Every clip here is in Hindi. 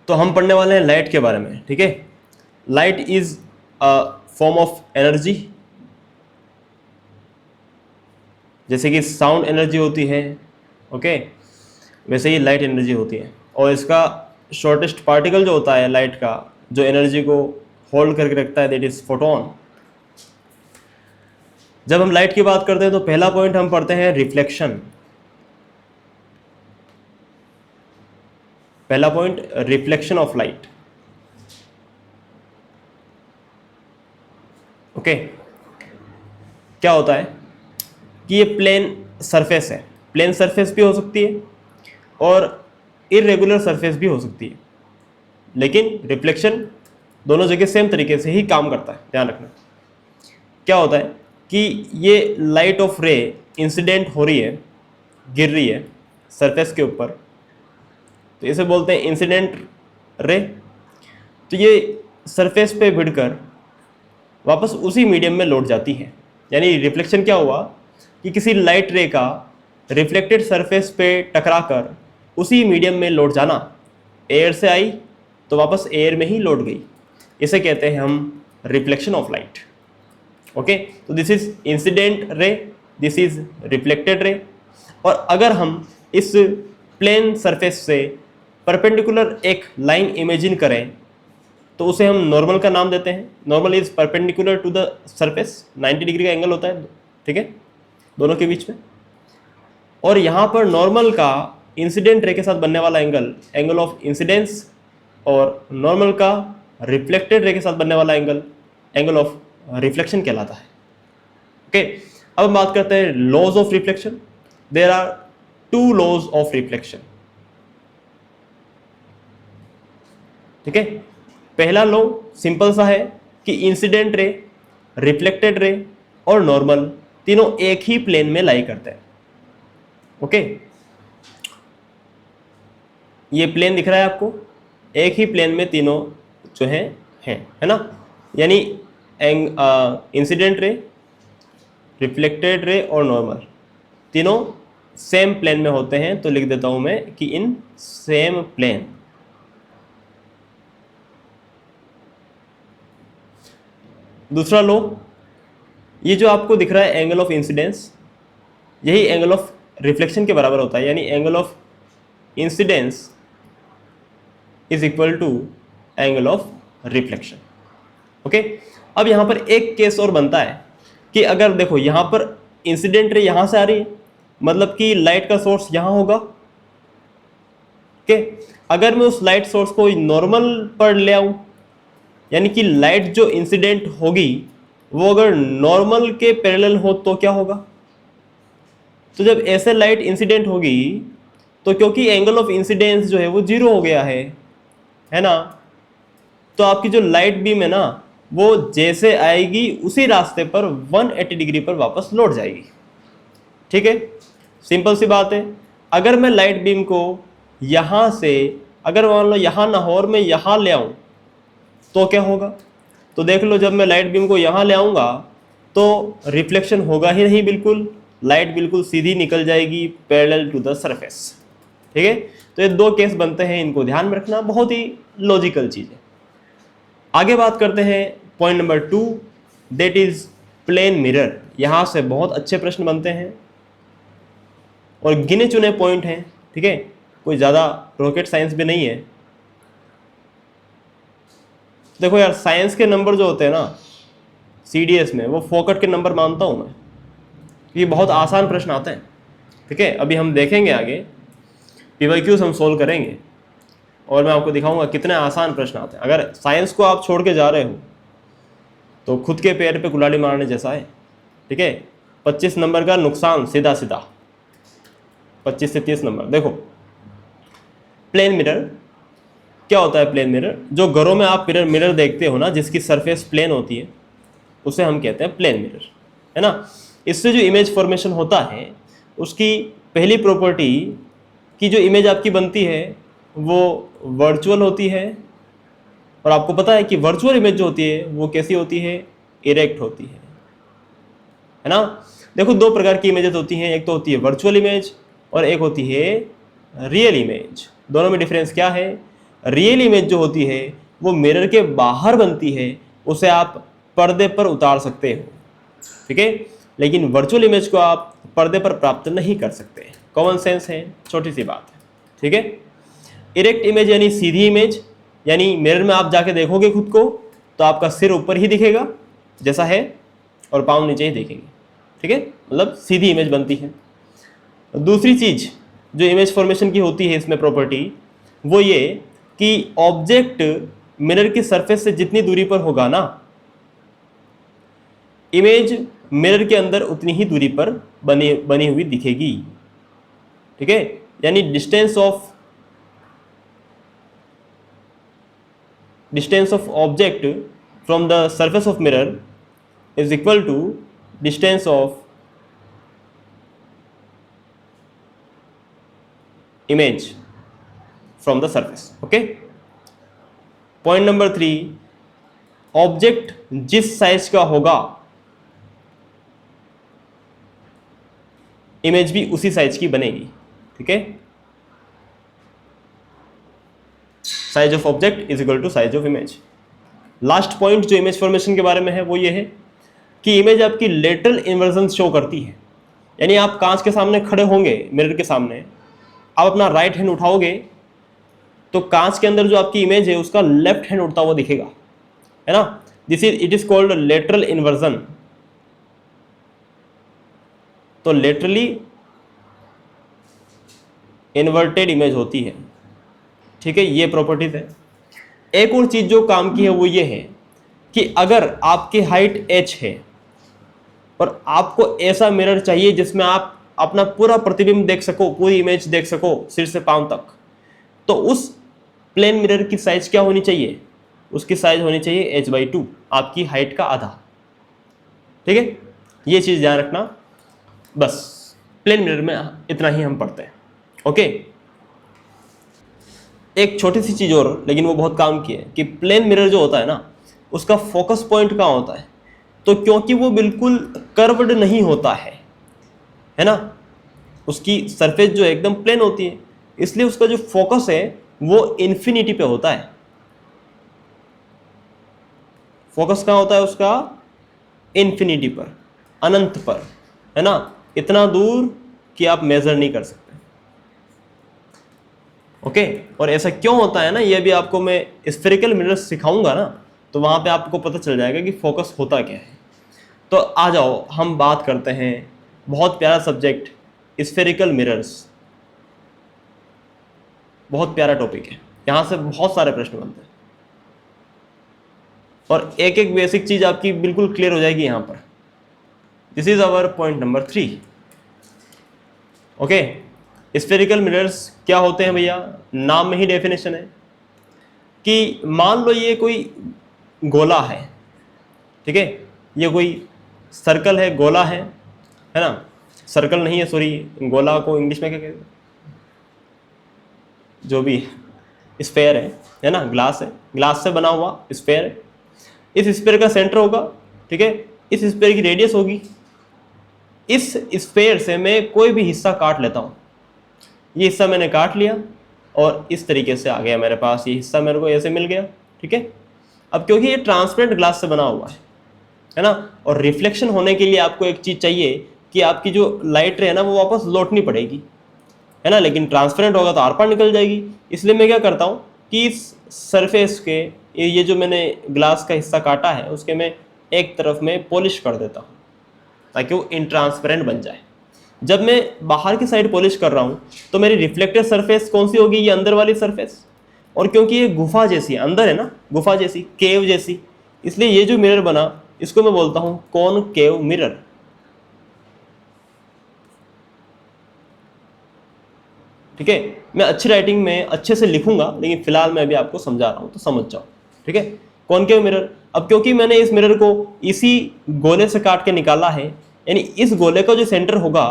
तो हम पढ़ने वाले हैं लाइट के बारे में, ठीक है। Light is a form of energy, जैसे कि साउंड एनर्जी होती है, ओके, वैसे ही लाइट एनर्जी होती है। और इसका शॉर्टेस्ट पार्टिकल जो होता है लाइट का, जो एनर्जी को होल्ड करके रखता है, दैट इज फोटोन। जब हम लाइट की बात करते हैं तो पहला पॉइंट हम पढ़ते हैं रिफ्लेक्शन। पहला point reflection of light, okay. क्या होता है कि ये प्लेन सरफेस है, प्लेन सरफेस भी हो सकती है और इरेगुलर सरफेस भी हो सकती है, लेकिन रिफ्लेक्शन दोनों जगह सेम तरीके से ही काम करता है, ध्यान रखना। क्या होता है कि ये लाइट ऑफ रे इंसिडेंट हो रही है, गिर रही है सरफेस के ऊपर, तो इसे बोलते हैं इंसिडेंट रे। तो ये सरफेस पे भिड़कर वापस उसी मीडियम में लौट जाती है। यानी रिफ्लेक्शन क्या हुआ कि किसी लाइट रे का रिफ्लेक्टेड सरफेस पे टकराकर उसी मीडियम में लौट जाना। एयर से आई तो वापस एयर में ही लौट गई, इसे कहते हैं हम रिफ्लेक्शन ऑफ लाइट, ओके। तो this is incident ray, this is reflected ray. और अगर हम इस प्लेन सरफेस से परपेंडिकुलर एक लाइन इमेजिन करें तो उसे हम नॉर्मल का नाम देते हैं। Normal is perpendicular to the surface, 90 degree का एंगल होता है, ठीक है, दोनों के बीच में। और यहाँ पर नॉर्मल का इंसिडेंट रे के साथ बनने वाला एंगल, एंगल ऑफ इंसिडेंस, और नॉर्मल का रिफ्लेक्टेड रे के साथ बनने वाला एंगल, एंगल ऑफ रिफ्लेक्शन कहलाता है, ओके। अब हम बात करते हैं laws of reflection. There are 2 laws of reflection, ठीक है। पहला लॉ सिंपल सा है कि इंसिडेंट रे, रिफ्लेक्टेड रे और नॉर्मल तीनों एक ही प्लेन में लाई करते हैं, ओके। ये प्लेन दिख रहा है आपको, एक ही प्लेन में तीनों जो हैं है ना। यानी इंसिडेंट रे, रिफ्लेक्टेड रे और नॉर्मल तीनों सेम प्लेन में होते हैं। तो लिख देता हूं मैं कि इन सेम प्लेन। दूसरा लो, ये जो आपको दिख रहा है एंगल ऑफ इंसिडेंस, यही एंगल ऑफ रिफ्लेक्शन के बराबर होता है। यानी angle of incidence is equal to angle of reflection, okay. अब यहां पर एक केस और बनता है कि अगर देखो यहां पर इंसिडेंट रे यहां से आ रही है, मतलब कि लाइट का सोर्स यहां होगा, ओके। अगर मैं उस लाइट सोर्स को नॉर्मल पर ले आऊं, यानी कि लाइट जो इंसिडेंट होगी वो अगर नॉर्मल के पैरेलल हो तो क्या होगा। तो जब ऐसे लाइट इंसिडेंट होगी तो क्योंकि एंगल ऑफ इंसिडेंस जो है वो 0 हो गया है ना, तो आपकी जो लाइट बीम है ना वो जैसे आएगी उसी रास्ते पर 180 डिग्री पर वापस लौट जाएगी, ठीक है। सिंपल सी बात है। अगर मैं लाइट बीम को यहां से, अगर मान लो यहां ना हो और मैं यहां ले आऊं तो क्या होगा। तो देख लो, जब मैं लाइट बीम को यहां ले आऊंगा तो रिफ्लेक्शन होगा ही नहीं, बिल्कुल लाइट बिल्कुल सीधी निकल जाएगी पैरेलल टू द सरफेस, ठीक है। तो ये 2 केस बनते हैं, इनको ध्यान में रखना, बहुत ही लॉजिकल चीज है। आगे बात करते हैं point number 2, that is plane mirror. यहां से बहुत अच्छे प्रश्न बनते हैं और गिने चुने पॉइंट हैं, ठीक है, कोई ज़्यादा रॉकेट साइंस भी नहीं है। देखो यार, साइंस के नंबर जो होते हैं ना CDS में, वो फोकट के नंबर मानता हूं मैं। ये बहुत आसान प्रश्न आते हैं, ठीक है। अभी हम देखेंगे आगे PYQs हम सोल्व करेंगे और मैं आपको दिखाऊंगा कितने आसान प्रश्न आते हैं। अगर साइंस को आप छोड़ के जा रहे हो तो खुद के पैर पे कुल्हाड़ी मारने जैसा है, ठीक है। 25 नंबर का नुकसान सीधा सीधा, 25 से 30 नंबर। देखो प्लेन मिरर क्या होता है। प्लेन मिरर, जो घरों में आप मिरर देखते हो ना, जिसकी सरफेस प्लेन होती है, उसे हम कहते हैं प्लेन मिरर, है ना। इससे जो इमेज फॉर्मेशन होता है, उसकी पहली प्रॉपर्टी कि जो इमेज आपकी बनती है वो वर्चुअल होती है। और आपको पता है कि वर्चुअल इमेज जो होती है वो कैसी होती है, इरेक्ट होती है ना। देखो 2 प्रकार की इमेजेस होती हैं, एक तो होती है वर्चुअल इमेज और एक होती है रियल इमेज। दोनों में डिफरेंस क्या है। रियल इमेज जो होती है वो मिरर के बाहर बनती है, उसे आप पर्दे पर उतार सकते हो, ठीक है, लेकिन वर्चुअल इमेज को आप पर्दे पर प्राप्त नहीं कर सकते। कॉमन सेंस है, छोटी सी बात है, ठीक है। इरेक्ट इमेज यानी सीधी इमेज, यानी मिरर में आप जाके देखोगे खुद को तो आपका सिर ऊपर ही दिखेगा जैसा है और पाँव नीचे ही दिखेंगे, ठीक है, मतलब सीधी इमेज बनती है। दूसरी चीज जो इमेज फॉर्मेशन की होती है इसमें प्रॉपर्टी, वो ये कि ऑब्जेक्ट मिरर की सरफेस से जितनी दूरी पर होगा ना, इमेज मिरर के अंदर उतनी ही दूरी पर बनी हुई दिखेगी, ठीक है। यानी distance of object from the surface of mirror is equal to distance of image from the surface, okay. Point number 3, object जिस साइज का होगा इमेज भी उसी साइज की बनेगी, ठीक है। Size of object is equal to size of image. Last point जो इमेज फॉर्मेशन के बारे में है वो ये है कि इमेज आपकी लेटरल इन्वर्जन शो करती है। यानी आप कांच के सामने खड़े होंगे, मिरर के सामने, आप अपना राइट हैंड उठाओगे तो कांच के अंदर जो आपकी इमेज है उसका लेफ्ट हैंड उठता हुआ दिखेगा, है ना। It is called lateral inversion. तो लेटरली इन्वर्टेड इमेज होती है, ठीक है, ये प्रॉपर्टीज है। एक और चीज जो काम की है वो ये है कि अगर आपकी हाइट h है और आपको ऐसा मिरर चाहिए जिसमें आप अपना पूरा प्रतिबिंब देख सको, पूरी इमेज देख सको सिर से पांव तक, तो उस प्लेन मिरर की साइज क्या होनी चाहिए? उसकी साइज होनी चाहिए h/2, आपकी हाइट का आधा, ठीक है। ये चीज ध्यान रखना। बस प्लेन मिरर में इतना ही हम पढ़ते हैं, ओके। एक छोटी सी चीज और, लेकिन वो बहुत काम की है, कि प्लेन मिरर जो होता है ना उसका फोकस पॉइंट कहाँ होता है? तो क्योंकि वो बिल्कुल कर्व्ड नहीं होता है ना, उसकी सरफेस जो एकदम प्लेन होती है, इसलिए उसका जो फोकस है वो इन्फिनिटी पे होता है। फोकस कहाँ होता है उसका? इन्फिनिटी पर, अनंत पर, है ना, इतना दूर कि आप मेजर नहीं कर सकते, ओके। और ऐसा क्यों होता है ना, ये भी आपको मैं स्फेरिकल मिरर सिखाऊंगा ना, तो वहां पे आपको पता चल जाएगा कि फोकस होता क्या है। तो आ जाओ हम बात करते हैं, बहुत प्यारा सब्जेक्ट स्फेरिकल मिरर्स, बहुत प्यारा टॉपिक है, यहां से बहुत सारे प्रश्न बनते हैं और एक एक बेसिक चीज आपकी बिल्कुल क्लियर हो जाएगी यहां पर। This is our point number 3, okay. Spherical mirrors क्या होते हैं भैया? नाम में ही डेफिनेशन है कि मान लो ये कोई गोला है, ठीक है, ये कोई सर्कल है, गोला है ना, सर्कल नहीं है, सॉरी, गोला को इंग्लिश में क्या कहते हैं, जो भी स्फेयर है ना, ग्लास है, ग्लास से बना हुआ स्फेयर है। इस स्फेयर का सेंटर होगा, ठीक है, इस स्फेयर की रेडियस होगी। इस स्फेयर से मैं कोई भी हिस्सा काट लेता हूं, ये हिस्सा मैंने काट लिया और इस तरीके से आ गया मेरे पास, ये हिस्सा मेरे को ऐसे मिल गया, ठीक है। अब क्योंकि ये ट्रांसपेरेंट ग्लास से बना हुआ है ना, और रिफ्लेक्शन होने के लिए आपको एक चीज चाहिए कि आपकी जो लाइट रे है ना वो वापस लौटनी पड़ेगी, है ना, लेकिन ट्रांसपेरेंट होगा तो आर पार निकल जाएगी। इसलिए मैं क्या करता हूँ कि इस सरफेस के ये जो मैंने ग्लास का हिस्सा काटा है उसके मैं एक तरफ में पॉलिश कर देता हूँ ताकि वो इनट्रांसपेरेंट बन जाए। जब मैं बाहर की साइड पॉलिश कर रहा हूँ तो मेरी रिफ्लेक्टेड सरफेस कौन सी होगी? ये अंदर वाली सरफेस। और क्योंकि ये गुफा जैसी अंदर है ना, गुफा जैसी, केव जैसी, इसलिए ये जो मिरर बना इसको मैं बोलता हूँ कॉनकेव मिरर, ठीक है। मैं अच्छी राइटिंग में अच्छे से लिखूंगा, लेकिन फिलहाल मैं अभी आपको समझा रहा हूँ तो समझ जाओ, ठीक है। कॉनकेव मिरर, अब क्योंकि मैंने इस मिरर को इसी गोले से काट के निकाला है, यानी इस गोले का जो सेंटर होगा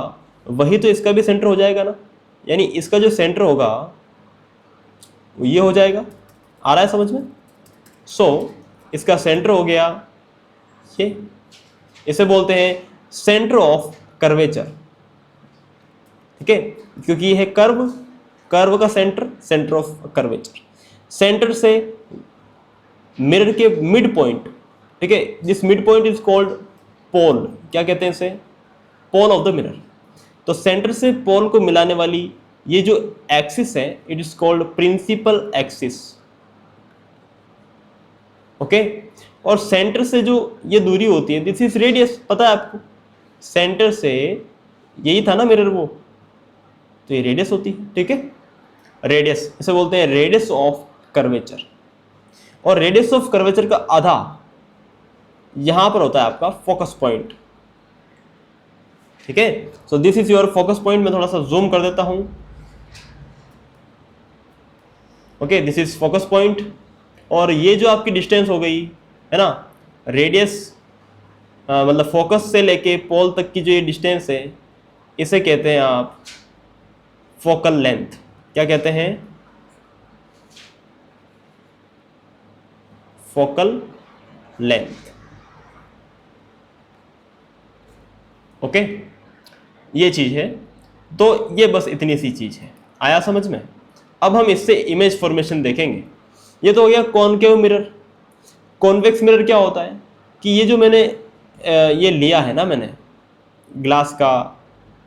वही तो इसका भी सेंटर हो जाएगा ना, यानी इसका जो सेंटर होगा वो ये हो जाएगा। आ रहा है समझ में? इसका सेंटर हो गया ये, इसे बोलते हैं सेंटर ऑफ कर्वेचर, ठीक है, क्योंकि ये है कर्व, कर्व का centre, centre of curvature. Centre से मिरर के मिड पॉइंट, ठीक है, this mid point is called pole, क्या कहते हैं इसे, पोल ऑफ द मिरर। तो सेंटर से पोल को मिलाने वाली ये जो एक्सिस है it is called principal axis, okay. और सेंटर से जो ये दूरी होती है दिस इज रेडियस, पता है आपको, सेंटर से यही था ना मिरर वो, तो ये रेडियस होती है, ठीक है। रेडियस इसे बोलते हैं रेडियस ऑफ कर्वेचर, और रेडियस ऑफ कर्वेचर का आधा यहां पर होता है आपका फोकस पॉइंट, ठीक है। So this is your focus point. मैं थोड़ा सा जूम कर देता हूं, okay, this is focus point. और ये जो आपकी डिस्टेंस हो गई है ना, रेडियस मतलब फोकस से लेके पोल तक की जो ये डिस्टेंस है इसे कहते हैं आप फोकल लेंथ। क्या कहते हैं, फोकल लेंथ, ओके, ये चीज है। तो ये बस इतनी सी चीज है, आया समझ में। अब हम इससे इमेज फॉर्मेशन देखेंगे। ये तो हो गया कॉनकेव मिरर। कॉन्वेक्स मिरर क्या होता है कि ये जो मैंने ये लिया है ना मैंने ग्लास का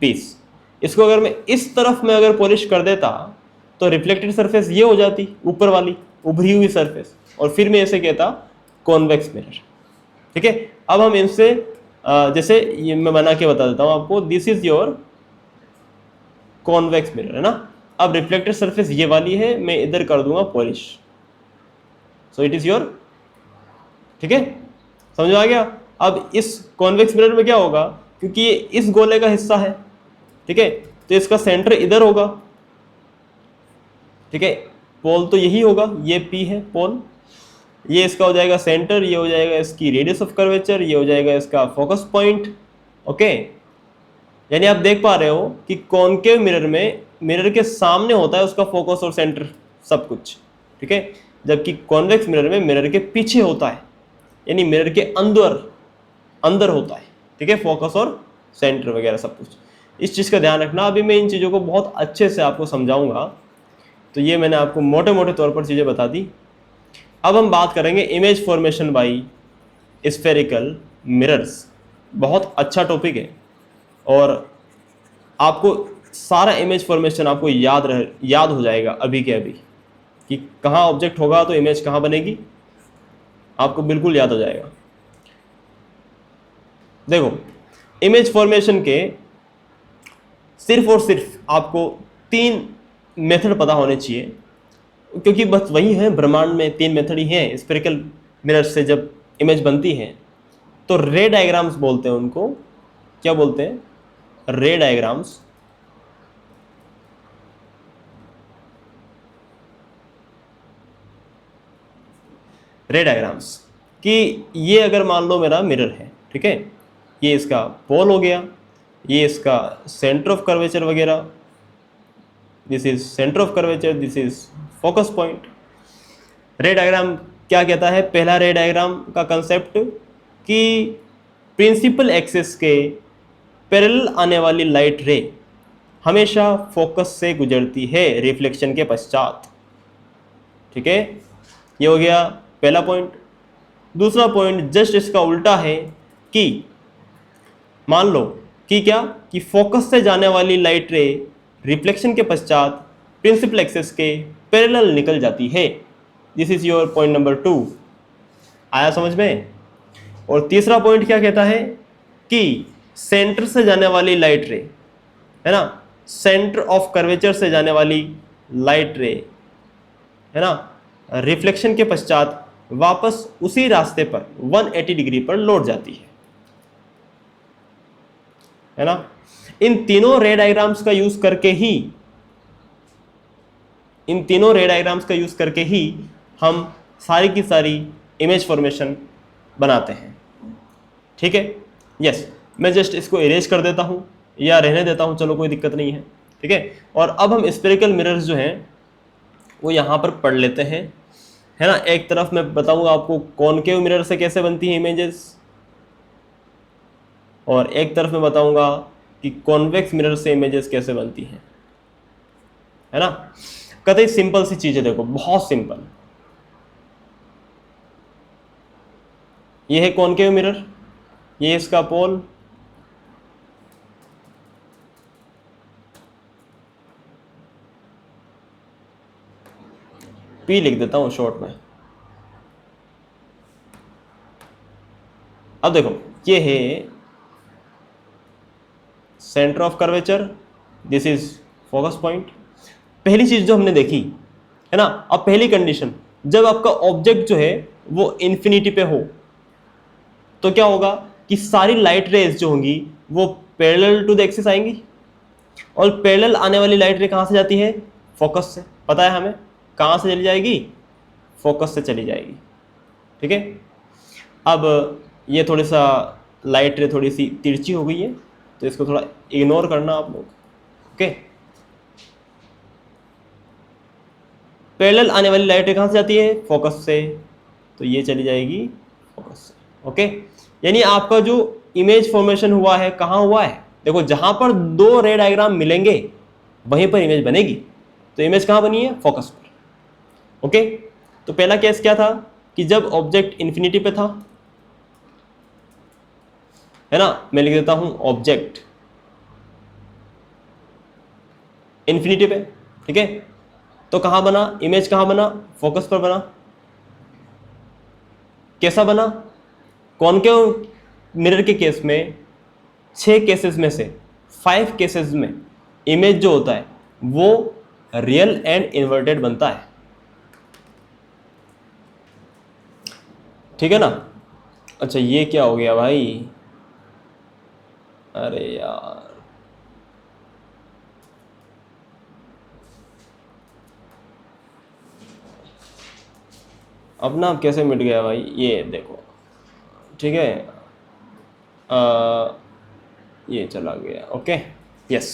पीस, इसको अगर मैं इस तरफ में अगर पॉलिश कर देता तो रिफ्लेक्टेड सरफेस ये हो जाती, ऊपर वाली उभरी हुई सरफेस, और फिर मैं इसे कहता कॉन्वेक्स मिरर, ठीक है। अब हम इनसे जैसे ये मैं बना के बता देता हूं आपको, this is your convex mirror, है ना। अब रिफ्लेक्टेड सरफेस ये वाली है, मैं इधर कर दूंगा polish, so it is your, ठीक है, समझ आ गया। अब इस कॉन्वेक्स मिरर में क्या होगा, क्योंकि ये इस गोले का हिस्सा है, ठीक है, तो इसका सेंटर इधर होगा, ठीक है, पोल तो यही होगा, ये पी है पोल, ये इसका हो जाएगा सेंटर, ये हो जाएगा इसकी रेडियस ऑफ कर्वेचर, ये हो जाएगा इसका फोकस पॉइंट, ओके। यानी आप देख पा रहे हो कि कॉनकेव मिरर में मिरर के सामने होता है उसका फोकस और सेंटर सब कुछ, ठीक है, जबकि कॉन्वेक्स मिरर में मिरर के पीछे होता है, यानी मिरर के अंदर होता है, ठीक है, फोकस और सेंटर वगैरह सब कुछ। इस चीज़ का ध्यान रखना। अभी मैं इन चीज़ों को बहुत अच्छे से आपको समझाऊंगा, तो ये मैंने आपको मोटे मोटे तौर पर चीज़ें बता दी। अब हम बात करेंगे image formation by spherical mirrors. बहुत अच्छा टॉपिक है, और आपको सारा इमेज फॉर्मेशन आपको याद हो जाएगा अभी के अभी, कि कहाँ ऑब्जेक्ट होगा तो इमेज कहाँ बनेगी, आपको बिल्कुल याद हो जाएगा। देखो, इमेज फॉर्मेशन के सिर्फ और सिर्फ आपको 3 मेथड पता होने चाहिए, क्योंकि बस वही है ब्रह्मांड में, 3 मेथड ही हैं स्फेरिकल मिरर से जब इमेज बनती है। तो रे डायग्राम्स बोलते हैं उनको, क्या बोलते हैं, रे डायग्राम्स। रे डायग्राम्स कि ये अगर मान लो मेरा मिरर है, ठीक है, ये इसका पोल हो गया, ये इसका सेंटर ऑफ कर्वेचर वगैरह, this is centre of curvature, this is focus point. रे डायग्राम क्या कहता है, पहला रे डायग्राम का कंसेप्ट कि प्रिंसिपल एक्सिस के पैरेलल आने वाली लाइट रे हमेशा फोकस से गुजरती है रिफ्लेक्शन के पश्चात, ठीक है, ये हो गया पहला पॉइंट। दूसरा पॉइंट जस्ट इसका उल्टा है कि मान लो कि क्या, कि फोकस से जाने वाली लाइट रे रिफ्लेक्शन के पश्चात प्रिंसिपल एक्सिस के पैरेलल निकल जाती है। This is your point number 2, आया समझ में। और तीसरा पॉइंट क्या कहता है कि सेंटर से जाने वाली लाइट रे, है ना, सेंटर ऑफ कर्वेचर से जाने वाली लाइट रे, है ना, रिफ्लेक्शन के पश्चात वापस उसी रास्ते पर 180 डिग्री पर लौट जाती है ना। इन तीनों रे डायग्राम्स का यूज करके ही, इन तीनों रे डायग्राम्स का यूज करके ही हम सारी की सारी इमेज फॉर्मेशन बनाते हैं, ठीक है। यस, मैं जस्ट इसको इरेज कर देता हूं या रहने देता हूं, चलो कोई दिक्कत नहीं है, ठीक है। और अब हम स्फेरिकल मिरर्स जो हैं वो यहां पर पढ़ लेते हैं, है ना। एक तरफ मैं बताऊंगा आपको कॉनकेव मिरर से कैसे बनती है इमेजेस, और एक तरफ मैं बताऊंगा कि कॉन्वेक्स मिरर से इमेजेस कैसे बनती हैं, है ना। कतई सिंपल सी चीज है, देखो बहुत सिंपल। ये है कॉनकेव मिरर, ये इसका पोल, पी लिख देता हूं शॉर्ट में। अब देखो ये है centre of curvature, this is focus point. पहली चीज जो हमने देखी है ना, अब पहली कंडीशन, जब आपका ऑब्जेक्ट जो है वो इन्फिनिटी पे हो तो क्या होगा कि सारी लाइट रेज जो होंगी वो पैरेलल टू द एक्सिस आएंगी, और पैरेलल आने वाली लाइट रे कहां से जाती है? फोकस से। पता है हमें कहां से चली जाएगी? फोकस से चली जाएगी। ठीक है, अब ये थोड़ा सा लाइट रे थोड़ी सी तिरछी हो गई है, तो इसको थोड़ा इग्नोर करना आप लोग। ओके, पैरेलल आने वाली लाइट रे कहां से जाती है? फोकस से, तो ये चली जाएगी फोकस से। ओके, यानी आपका जो इमेज फॉर्मेशन हुआ है कहां हुआ है? देखो जहां पर दो रे डायग्राम मिलेंगे वहीं पर इमेज बनेगी, तो इमेज कहां बनी है? फोकस पर। ओके, तो पहला केस क्या था कि जब ऑब्जेक्ट इन्फिनिटी पे था, है ना, मैं लिख देता हूं ऑब्जेक्ट इन्फिनिटी पे। ठीक है, तो कहां बना? इमेज कहां बना? फोकस पर बना। कैसा बना? कॉनकेव मिरर के केस में 6 केसेस में से 5 केसेस में इमेज जो होता है वो रियल एंड इन्वर्टेड बनता है। ठीक है ना? अच्छा ये क्या हो गया भाई? अरे यार, अपना आप कैसे मिट गया भाई? ये देखो, ठीक है, ये चला गया। Okay, yes.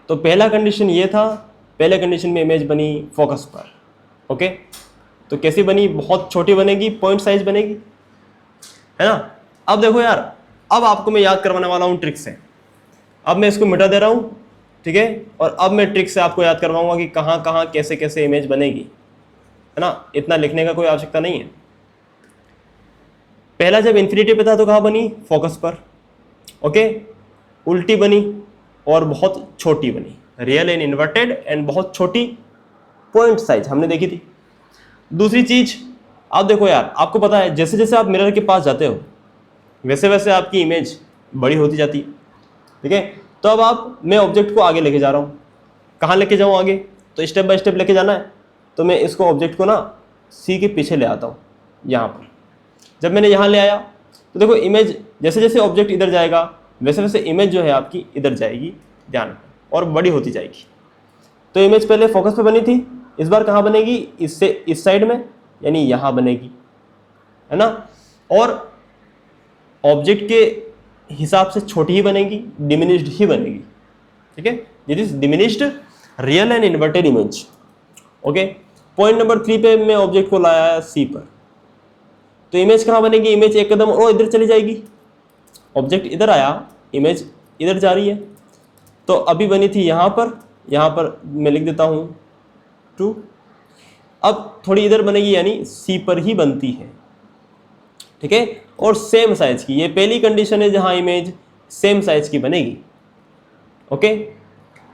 तो पहला कंडीशन ये था, पहले कंडीशन में इमेज बनी फोकस पर। ओके, तो कैसी बनी? बहुत छोटी बनेगी, पॉइंट साइज बनेगी, है ना। अब देखो यार, अब आपको मैं याद करवाने वाला हूँ ट्रिक से। अब मैं इसको मिटा दे रहा हूँ, ठीक है, और अब मैं ट्रिक से आपको याद करवाऊंगा कि कहाँ कहाँ कैसे कैसे इमेज बनेगी, है ना। इतना लिखने का कोई आवश्यकता नहीं है। पहला जब इन्फिनिटी पे था तो कहाँ बनी? फोकस पर। ओके, उल्टी बनी और बहुत छोटी बनी, रियल एंड इन्वर्टेड, एंड बहुत छोटी पॉइंट साइज हमने देखी थी। दूसरी चीज, आप देखो यार, आपको पता है जैसे जैसे आप मिरर के पास जाते हो वैसे वैसे आपकी इमेज बड़ी होती जाती है। ठीक है, तो अब मैं ऑब्जेक्ट को आगे लेके जा रहा हूँ। कहाँ लेके जाऊँ आगे? तो स्टेप बाय स्टेप लेके जाना है। तो मैं इसको ऑब्जेक्ट को ना सी के पीछे ले आता हूँ, यहाँ पर। जब मैंने यहाँ ले आया तो देखो इमेज जैसे जैसे ऑब्जेक्ट इधर जाएगा वैसे वैसे इमेज जो है आपकी इधर जाएगी, ध्यान, और बड़ी होती जाएगी। तो इमेज पहले फोकस पे बनी थी, इस बार कहाँ बनेगी? इससे इस साइड में, यानी यहाँ बनेगी, है ना। और ऑब्जेक्ट के हिसाब से छोटी ही बनेगी, डिमिनिश्ड ही बनेगी। ठीक है, this is diminished real and inverted image. Okay, point number 3 पे मैं ऑब्जेक्ट को लाया सी पर, तो इमेज कहाँ बनेगी? इमेज एक कदम और इधर चली जाएगी। ऑब्जेक्ट इधर आया, इमेज इधर जा रही है, तो अभी बनी थी यहाँ पर मैं लिख देता हूँ 2। अब थोड़ी इधर बनेगी, यानी सी पर ही बनती है। ठीक है, और सेम साइज की, ये पहली कंडीशन है जहां इमेज सेम साइज की बनेगी। ओके,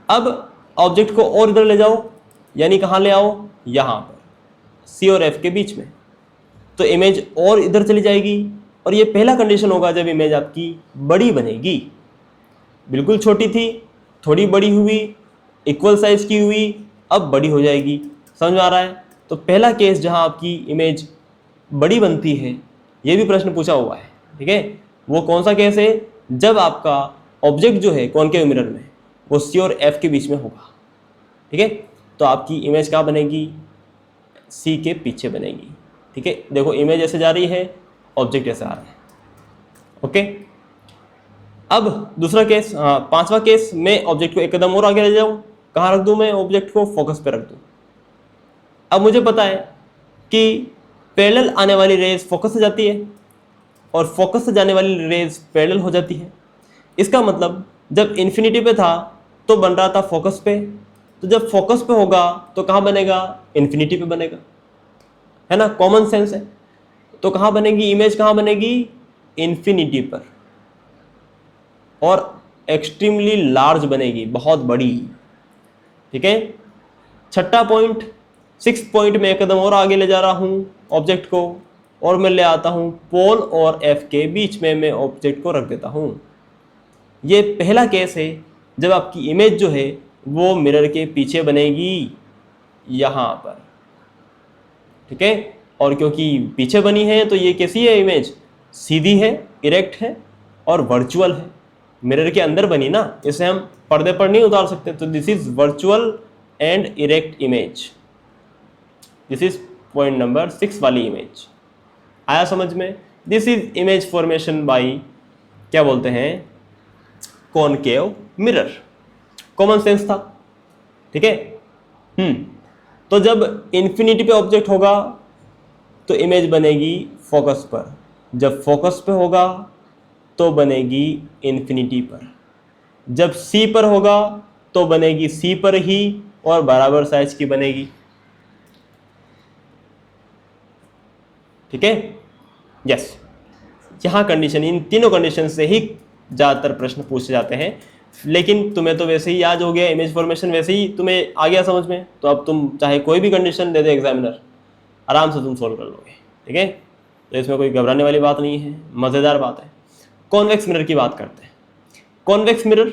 अब ऑब्जेक्ट को और इधर ले जाओ, यानी कहां ले आओ? यहां पर, सी और एफ के बीच में, तो इमेज और इधर चली जाएगी। और ये पहला कंडीशन होगा जब इमेज आपकी बड़ी बनेगी। बिल्कुल छोटी थी, थोड़ी बड़ी हुई, इक्वल साइज की हुई, अब बड़ी हो जाएगी। समझ में आ रहा है? तो पहला केस जहां आपकी इमेज बड़ी बनती है, ये भी प्रश्न पूछा हुआ है। ठीक है, वो कौन सा केस है? जब आपका ऑब्जेक्ट जो है कॉनकेव मिरर में वो सी और एफ के बीच में होगा। ठीक है, तो आपकी इमेज कहाँ बनेगी? सी के पीछे बनेगी। ठीक है, देखो इमेज ऐसे जा रही है, ऑब्जेक्ट ऐसे आ रहा है। ओके, अब दूसरा केस, पांचवा केस, मैं ऑब्जेक्ट को एक कदम और आगे ले जाऊं, कहाँ रख दूं? मैं ऑब्जेक्ट को फोकस पे रख दूं। अब मुझे पता है कि पैरेलल आने वाली रेज फोकस से जाती है और फोकस से जाने वाली रेज पैरेलल हो जाती है। इसका मतलब जब इन्फिनिटी पे था तो बन रहा था फोकस पे, तो जब फोकस पे होगा तो कहाँ बनेगा, इन्फिनिटी पे बनेगा, है ना, कॉमन सेंस है। तो कहाँ बनेगी इमेज, कहाँ बनेगी, इन्फिनिटी पर, और एक्सट्रीमली लार्ज बनेगी, बहुत बड़ी। ठीक है। छठा पॉइंट, 6 पॉइंट में एक कदम और आगे ले जा रहा हूं ऑब्जेक्ट को, और मैं ले आता हूं पोल और एफ के बीच में मैं ऑब्जेक्ट को रख देता हूं। ये पहला केस है जब आपकी इमेज जो है वो मिरर के पीछे बनेगी यहां पर। ठीक है। और क्योंकि पीछे बनी है तो ये कैसी है इमेज, सीधी है, इरेक्ट है और वर्चुअल है। मिरर के अंदर बनी ना, इसे हम पर्दे पर नहीं उतार सकते, तो this is virtual and erect image. This is point number 6 वाली इमेज। आया समझ में। This is image formation by, क्या बोलते हैं, कॉनकेव मिरर। कॉमन सेंस था। ठीक है। तो जब इन्फिनिटी पे ऑब्जेक्ट होगा तो इमेज बनेगी फोकस पर, जब फोकस पे होगा तो बनेगी इन्फिनिटी पर, जब सी पर होगा तो बनेगी सी पर ही और बराबर साइज की बनेगी। ठीक है। यस, यहां कंडीशन, इन तीनों कंडीशन से ही ज्यादातर प्रश्न पूछे जाते हैं। लेकिन तुम्हें तो वैसे ही याद हो गया इमेज फॉर्मेशन, वैसे ही तुम्हें आ गया समझ में, तो अब तुम चाहे कोई भी कंडीशन दे दे एग्जामिनर, आराम से तुम सोल्व कर लोगे। ठीक है। तो इसमें कोई घबराने वाली बात नहीं है, मजेदार बात है। कॉन्वेक्स मिरर की बात करते हैं। कॉन्वेक्स मिरर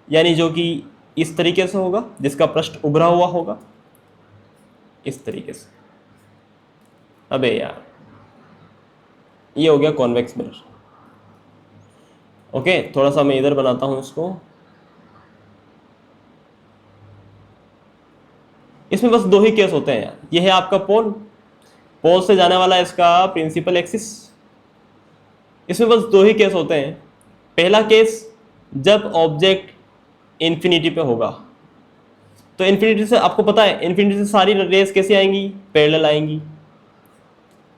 यानी जो कि इस तरीके से होगा, जिसका पृष्ठ उभरा हुआ होगा इस तरीके से। अबे यार, ये हो गया कॉन्वेक्स मिरर। ओके, थोड़ा सा मैं इधर बनाता हूं इसको। इसमें बस दो ही केस होते हैं यार। ये है आपका पोल, पोल से जाने वाला इसका प्रिंसिपल एक्सिस। इसमें बस दो ही केस होते हैं। पहला केस जब ऑब्जेक्ट इन्फिनिटी पे होगा, तो इन्फिनिटी से आपको पता है, इन्फिनिटी से सारी रेस कैसे आएंगी, पैरेलल आएंगी।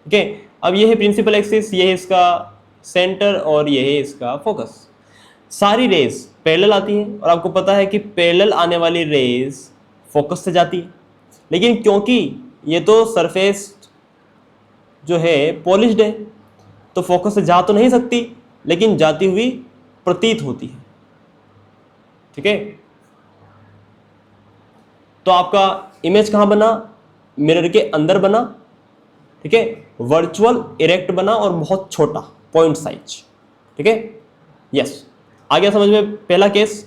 ओके, अब ये है प्रिंसिपल एक्सिस, ये है इसका सेंटर और ये है इसका फोकस। सारी रेस पैरेलल आती हैं और आपको पता है कि पैरेलल आने वाली रेस फोकस से जाती है। लेकिन क्योंकि ये तो सरफेस जो है पॉलिश्ड है, तो फोकस से जा तो नहीं सकती, लेकिन जाती हुई प्रतीत होती है। ठीक है। तो आपका इमेज कहां बना, मिरर के अंदर बना। ठीक है। वर्चुअल इरेक्ट बना और बहुत छोटा पॉइंट साइज। ठीक है। यस, आ गया समझ में पहला केस।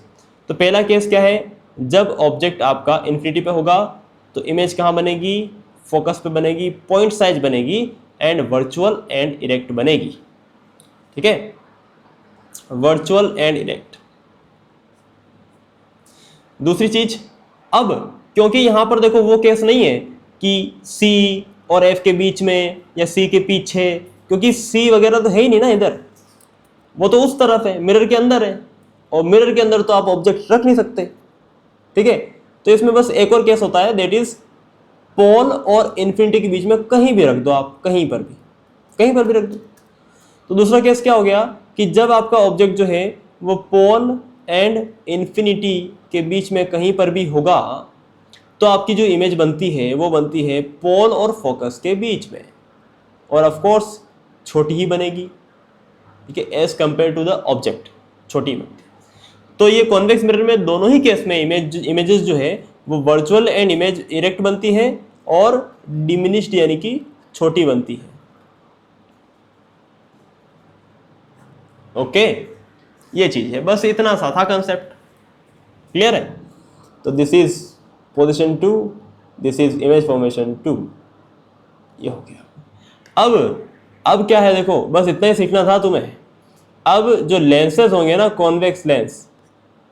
तो पहला केस क्या है, जब ऑब्जेक्ट आपका इन्फिनिटी पे होगा तो इमेज कहां बनेगी, फोकस पे बनेगी, पॉइंट साइज बनेगी एंड वर्चुअल एंड इरेक्ट बनेगी। ठीक है। Virtual and erect. दूसरी चीज, अब क्योंकि यहां पर देखो वो केस नहीं है कि सी और एफ के बीच में या सी के पीछे, क्योंकि सी वगैरह तो है ही नहीं ना इधर, वो तो उस तरफ है, मिरर के अंदर है, और मिरर के अंदर तो आप ऑब्जेक्ट रख नहीं सकते। ठीक है। तो इसमें बस एक और केस होता है, दैट इज पोल और इन्फिनिटी के बीच में कहीं भी रख दो आप, कहीं पर भी रख दो। तो दूसरा केस क्या हो गया कि जब आपका ऑब्जेक्ट जो है वो पोल एंड इन्फिनिटी के बीच में कहीं पर भी होगा, तो आपकी जो इमेज बनती है वो बनती है पोल और फोकस के बीच में, और ऑफ कोर्स छोटी ही बनेगी। ठीक है, as compare to the object छोटी बनती है। तो ये कॉन्वेक्स मिरर में दोनों ही केस में इमेजेस जो है वो वर्चुअल एंड इमेज इरेक्ट बनती है और डिमिनिश्ड यानी कि छोटी बनती है। ओके, ये चीज है, बस इतना सा था कंसेप्ट। क्लियर है। तो this is position 2, this is image formation 2। ये हो गया। अब क्या है, देखो बस इतना ही सीखना था तुम्हें। अब जो लेंसेज होंगे ना, कॉन्वेक्स लेंस,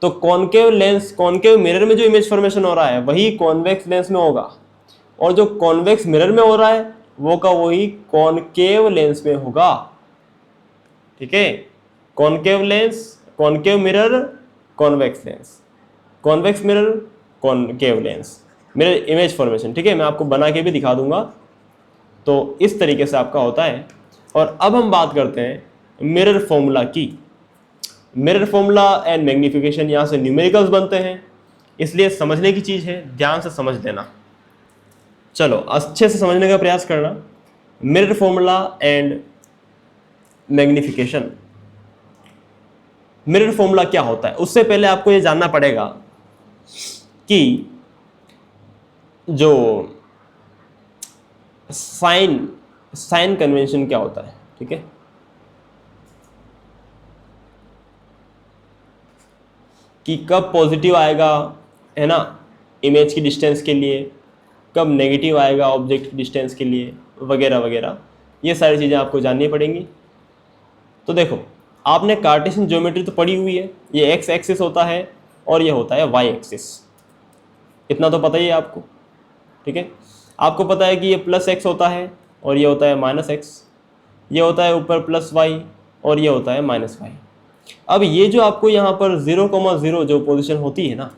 तो कॉनकेव लेंस, कॉनकेव मिरर में जो इमेज फॉर्मेशन हो रहा है वही कॉन्वेक्स लेंस में होगा, और जो कॉन्वेक्स मिरर में हो रहा है वो का वही कॉनकेव लेंस में होगा। ठीक है। Concave lens, concave mirror, convex lens, convex mirror, concave lens, mirror image formation. ठीक है, मैं आपको बना के भी दिखा दूंगा। तो इस तरीके से आपका होता है। और अब हम बात करते हैं मिरर फॉर्मूला की। मिरर फॉर्मूला एंड मैग्निफिकेशन, यहाँ से न्यूमेरिकल्स बनते हैं। इसलिए समझने की चीज़ है, ध्यान से समझ लेना। चलो अच्छे से समझने का प्रयास करना। Mirror formula and magnification. Mirror formula क्या होता है, उससे पहले आपको ये जानना पड़ेगा कि जो साइन कन्वेंशन क्या होता है। ठीक है, कि कब पॉजिटिव आएगा, है ना, इमेज की डिस्टेंस के लिए, कब नेगेटिव आएगा ऑब्जेक्ट की डिस्टेंस के लिए, वगैरह वगैरह, ये सारी चीज़ें आपको जाननी पड़ेंगी। तो देखो, आपने कार्टेशियन ज्योमेट्री तो पढ़ी हुई है, ये एक्स एक्सिस होता है और ये होता है वाई एक्सिस, इतना तो पता ही है आपको। ठीक है, आपको पता है कि ये प्लस एक्स होता है और ये होता है माइनस एक्स, ये होता है ऊपर प्लस वाई और ये होता है माइनस वाई। अब ये जो आपको यहाँ पर 0,0 जो पोजीशन होती है ना,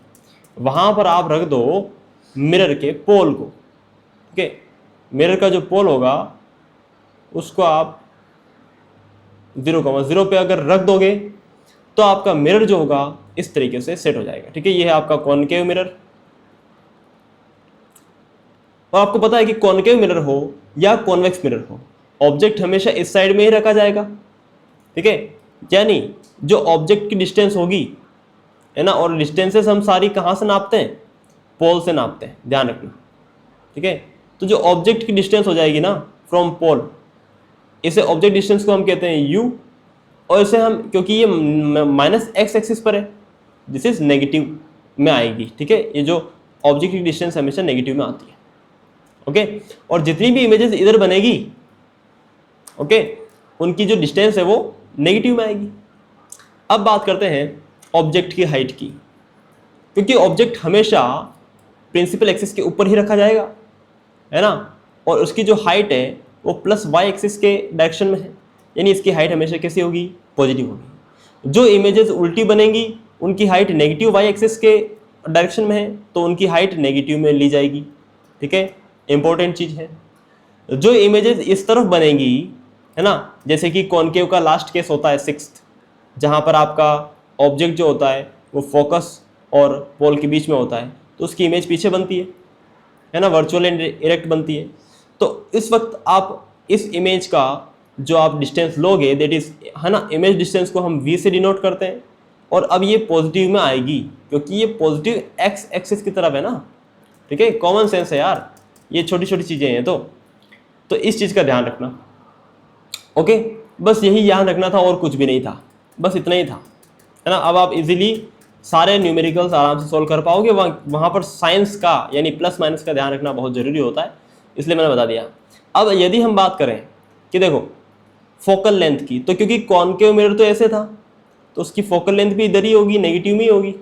वहाँ पर आप रख दो मिरर के पोल को। ठीक है, मिरर का जो पोल होगा उसको आप 0,0 पे अगर रख दोगे तो आपका मिरर जो होगा इस तरीके से सेट हो जाएगा। ठीक है, ये है आपका कॉनकेव मिरर। और आपको पता है कि कॉनकेव मिरर हो या कॉन्वेक्स मिरर हो, ऑब्जेक्ट हमेशा इस साइड में ही रखा जाएगा। ठीक है, यानी जो ऑब्जेक्ट की डिस्टेंस होगी, है ना, और डिस्टेंसेस हम सारी कहाँ से नापते हैं, पोल से नापते हैं, ध्यान रखना। ठीक है, तो जो ऑब्जेक्ट की डिस्टेंस हो जाएगी ना फ्रॉम पोल, इसे ऑब्जेक्ट डिस्टेंस को हम कहते हैं यू, और इसे हम, क्योंकि ये माइनस एक्स एक्सिस पर है, दिस इज नेगेटिव में आएगी। ठीक है, ये जो ऑब्जेक्ट की डिस्टेंस हमेशा नेगेटिव में आती है। ओके, और जितनी भी इमेजेस इधर बनेगी, ओके, उनकी जो डिस्टेंस है वो नेगेटिव में आएगी। अब बात करते हैं ऑब्जेक्ट की हाइट की, क्योंकि ऑब्जेक्ट हमेशा प्रिंसिपल एक्सिस के ऊपर ही रखा जाएगा, है ना, और उसकी जो हाइट है वो प्लस वाई एक्सिस के डायरेक्शन में है, यानी इसकी हाइट हमेशा कैसी होगी, पॉजिटिव होगी। जो इमेजेस उल्टी बनेंगी उनकी हाइट नेगेटिव वाई एक्सिस के डायरेक्शन में है, तो उनकी हाइट नेगेटिव में ली जाएगी। ठीक है, इंपॉर्टेंट चीज़ है। जो इमेजेस इस तरफ बनेंगी, है ना, जैसे कि कॉनकेव का लास्ट केस होता है 6th, जहाँ पर आपका ऑब्जेक्ट जो होता है वो फोकस और पोल के बीच में होता है, तो उसकी इमेज पीछे बनती है ना, वर्चुअल एंड इरेक्ट बनती है। तो इस वक्त आप इस इमेज का जो आप डिस्टेंस लोगे, दैट इज, है ना, इमेज डिस्टेंस को हम वी से डिनोट करते हैं। और अब ये पॉजिटिव में आएगी क्योंकि ये पॉजिटिव एक्स एक्सिस की तरफ है ना। ठीक है, कॉमन सेंस है यार, ये छोटी छोटी चीज़ें हैं। तो इस चीज़ का ध्यान रखना। ओके, बस यही ध्यान रखना था और कुछ भी नहीं था, बस इतना ही था, है ना। अब आप इजीली सारे न्यूमेरिकल्स आराम से सॉल्व कर पाओगे। वहाँ पर साइंस का यानी प्लस माइनस का ध्यान रखना बहुत ज़रूरी होता है, इसलिए मैंने बता दिया। अब यदि हम बात करें कि देखो फोकल लेंथ की, तो क्योंकि कॉनकेव मिरर तो ऐसे था तो उसकी फोकल लेंथ भी इधर ही होगी, नेगेटिव में ही होगी,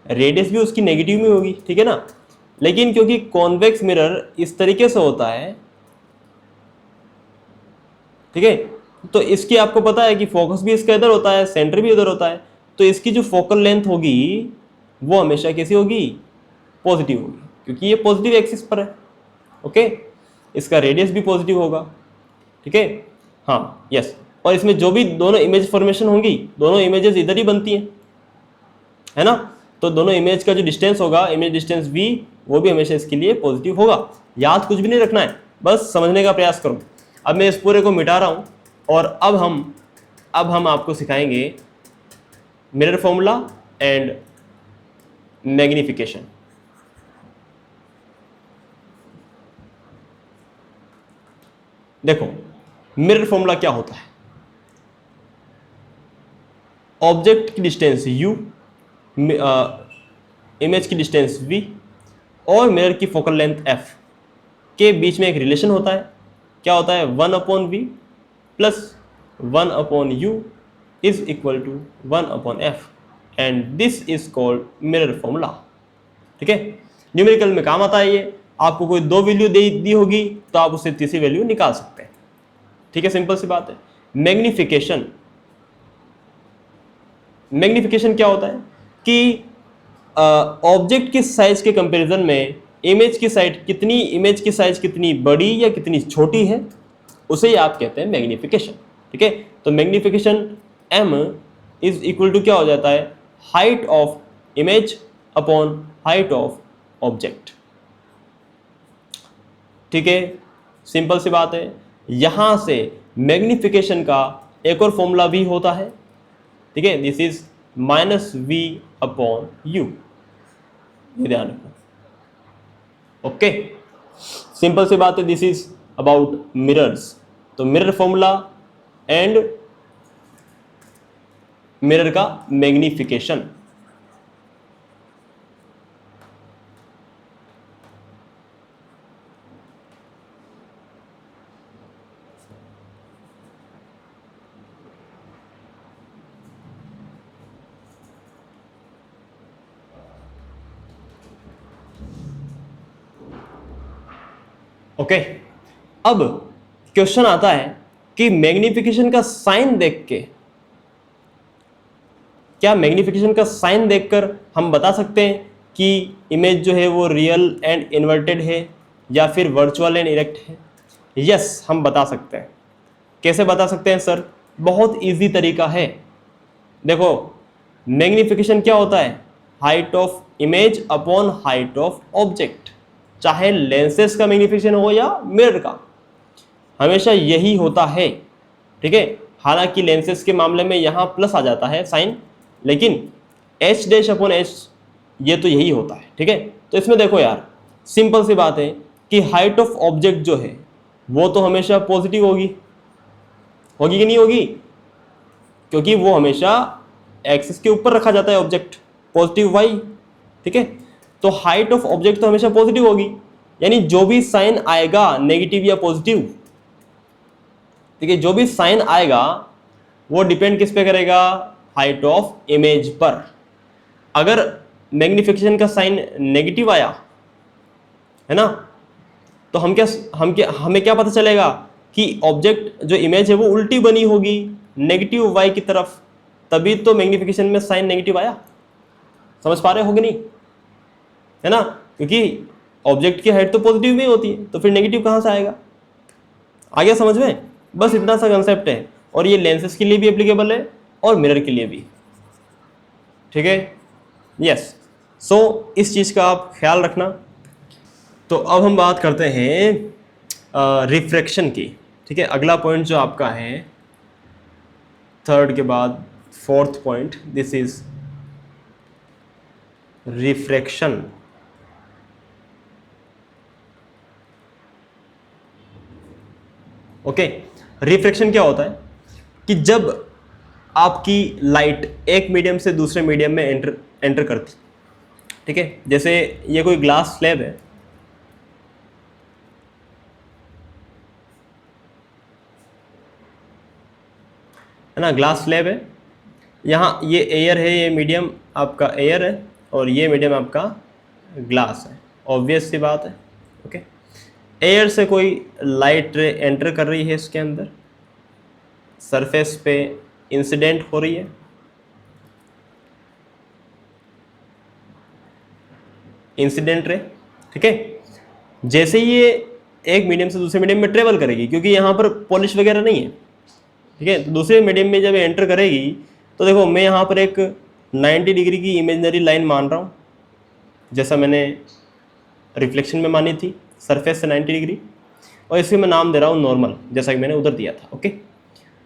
रेडियस भी उसकी नेगेटिव में होगी। ठीक है ना, लेकिन क्योंकि कॉन्वेक्स मिरर इस तरीके से होता है, ठीक है, तो इसकी आपको पता है कि फोकस भी इसका इधर होता है, सेंटर भी इधर होता है, तो इसकी जो फोकल लेंथ होगी वो हमेशा कैसी होगी, पॉजिटिव होगी, क्योंकि ये पॉजिटिव एक्सिस पर है। ओके, इसका रेडियस भी पॉजिटिव होगा। ठीक है, हाँ, यस। और इसमें जो भी दोनों इमेज फॉर्मेशन होंगी, दोनों इमेजेस इधर ही बनती हैं, है ना, तो दोनों इमेज का जो डिस्टेंस होगा, इमेज डिस्टेंस v, वो भी हमेशा इसके लिए पॉजिटिव होगा। याद कुछ भी नहीं रखना है, बस समझने का प्रयास करो। अब मैं इस पूरे को मिटा रहा हूँ और अब हम आपको सिखाएंगे मिरर फॉर्मूला एंड मैग्निफिकेशन। देखो मिरर फॉर्मूला क्या होता है, ऑब्जेक्ट की डिस्टेंस u, इमेज की डिस्टेंस v और मिरर की फोकल लेंथ f के बीच में एक रिलेशन होता है। क्या होता है, 1/v plus 1/u is equal to 1/f and this is called mirror formula. ठीक है, न्यूमेरिकल में काम आता है ये। आपको कोई दो वैल्यू दी होगी तो आप उससे तीसरी वैल्यू निकाल सकते हैं। ठीक है, सिंपल सी बात है। मैग्निफिकेशन, मैग्निफिकेशन क्या होता है कि ऑब्जेक्ट की साइज के कंपैरिजन में इमेज की साइज कितनी बड़ी या कितनी छोटी है, उसे ही आप कहते हैं मैग्निफिकेशन। ठीक है, तो magnification m is equal to क्या हो जाता है, height of image upon height of object. ठीक है, सिंपल सी बात है। यहां से मैग्निफिकेशन का एक और फॉर्मूला भी होता है। ठीक है, दिस इज -v/u, ये ध्यान रखना। ओके, सिंपल सी बात है। This is about mirrors. तो मिरर फॉर्मूला एंड मिरर का मैग्निफिकेशन। ओके, अब क्वेश्चन आता है कि मैग्निफिकेशन का साइन देख के, क्या मैग्निफिकेशन का साइन देखकर हम बता सकते हैं कि इमेज जो है वो रियल एंड इन्वर्टेड है या फिर वर्चुअल एंड इरेक्ट है? यस, हम बता सकते हैं। कैसे बता सकते हैं सर? बहुत इजी तरीका है। देखो, मैग्निफिकेशन क्या होता है? Height of image upon height of object. चाहे लेंसेज का मैग्निफिकेशन हो या मिरर का, हमेशा यही होता है। ठीक है, हालांकि लेंसेज के मामले में यहां प्लस आ जाता है साइन, लेकिन एच डैश अपॉन एच ये तो यही होता है। ठीक है, तो इसमें देखो यार, सिंपल सी बात है कि हाइट ऑफ ऑब्जेक्ट जो है वो तो हमेशा पॉजिटिव होगी। होगी कि नहीं होगी? क्योंकि वो हमेशा एक्सिस के ऊपर रखा जाता है ऑब्जेक्ट, पॉजिटिव वाई। ठीक है, तो हाइट ऑफ ऑब्जेक्ट तो हमेशा पॉजिटिव होगी, यानी जो भी साइन आएगा नेगेटिव या पॉजिटिव, ठीक है, जो भी साइन आएगा वो डिपेंड किस पे करेगा? हाइट ऑफ इमेज पर। अगर मैग्निफिकेशन का साइन नेगेटिव आया है ना, तो हमें क्या पता चलेगा कि ऑब्जेक्ट जो इमेज है वो उल्टी बनी होगी, नेगेटिव वाई की तरफ, तभी तो मैग्निफिकेशन में साइन नेगेटिव आया। समझ पा रहे हो कि नहीं? है ना, क्योंकि ऑब्जेक्ट की हाइट तो पॉजिटिव में होती है, तो फिर नेगेटिव कहां से आएगा? आ गया समझ में? बस इतना सा कंसेप्ट है, और ये लेंसेज के लिए भी एप्लीकेबल है और मिरर के लिए भी। ठीक है, यस। सो इस चीज का आप ख्याल रखना। तो अब हम बात करते हैं रिफ्रैक्शन की। ठीक है, अगला पॉइंट जो आपका है थर्ड के बाद fourth point, this is refraction. Okay, refraction क्या होता है कि जब आपकी लाइट एक मीडियम से दूसरे मीडियम में एंटर करती, ठीक है, जैसे ये कोई ग्लास स्लैब है ना, ग्लास स्लैब है। यहाँ ये एयर है, ये मीडियम आपका एयर है और ये मीडियम आपका ग्लास है। ऑब्वियस सी बात है। ओके, एयर से कोई लाइट रे एंटर कर रही है इसके अंदर, सरफेस पे इंसिडेंट हो रही है, इंसिडेंट रे। ठीक है, जैसे ही ये एक मीडियम से दूसरे मीडियम में ट्रेवल करेगी, क्योंकि यहाँ पर पॉलिश वगैरह नहीं है, ठीक है, तो दूसरे मीडियम में जब एंटर करेगी तो देखो मैं यहाँ पर एक 90 डिग्री की इमेजिनरी लाइन मान रहा हूँ, जैसा मैंने रिफ्लेक्शन में मानी थी, सरफेस से 90 डिग्री, और इसे मैं नाम दे रहा हूँ नॉर्मल, जैसा कि मैंने उधर दिया था। ओके,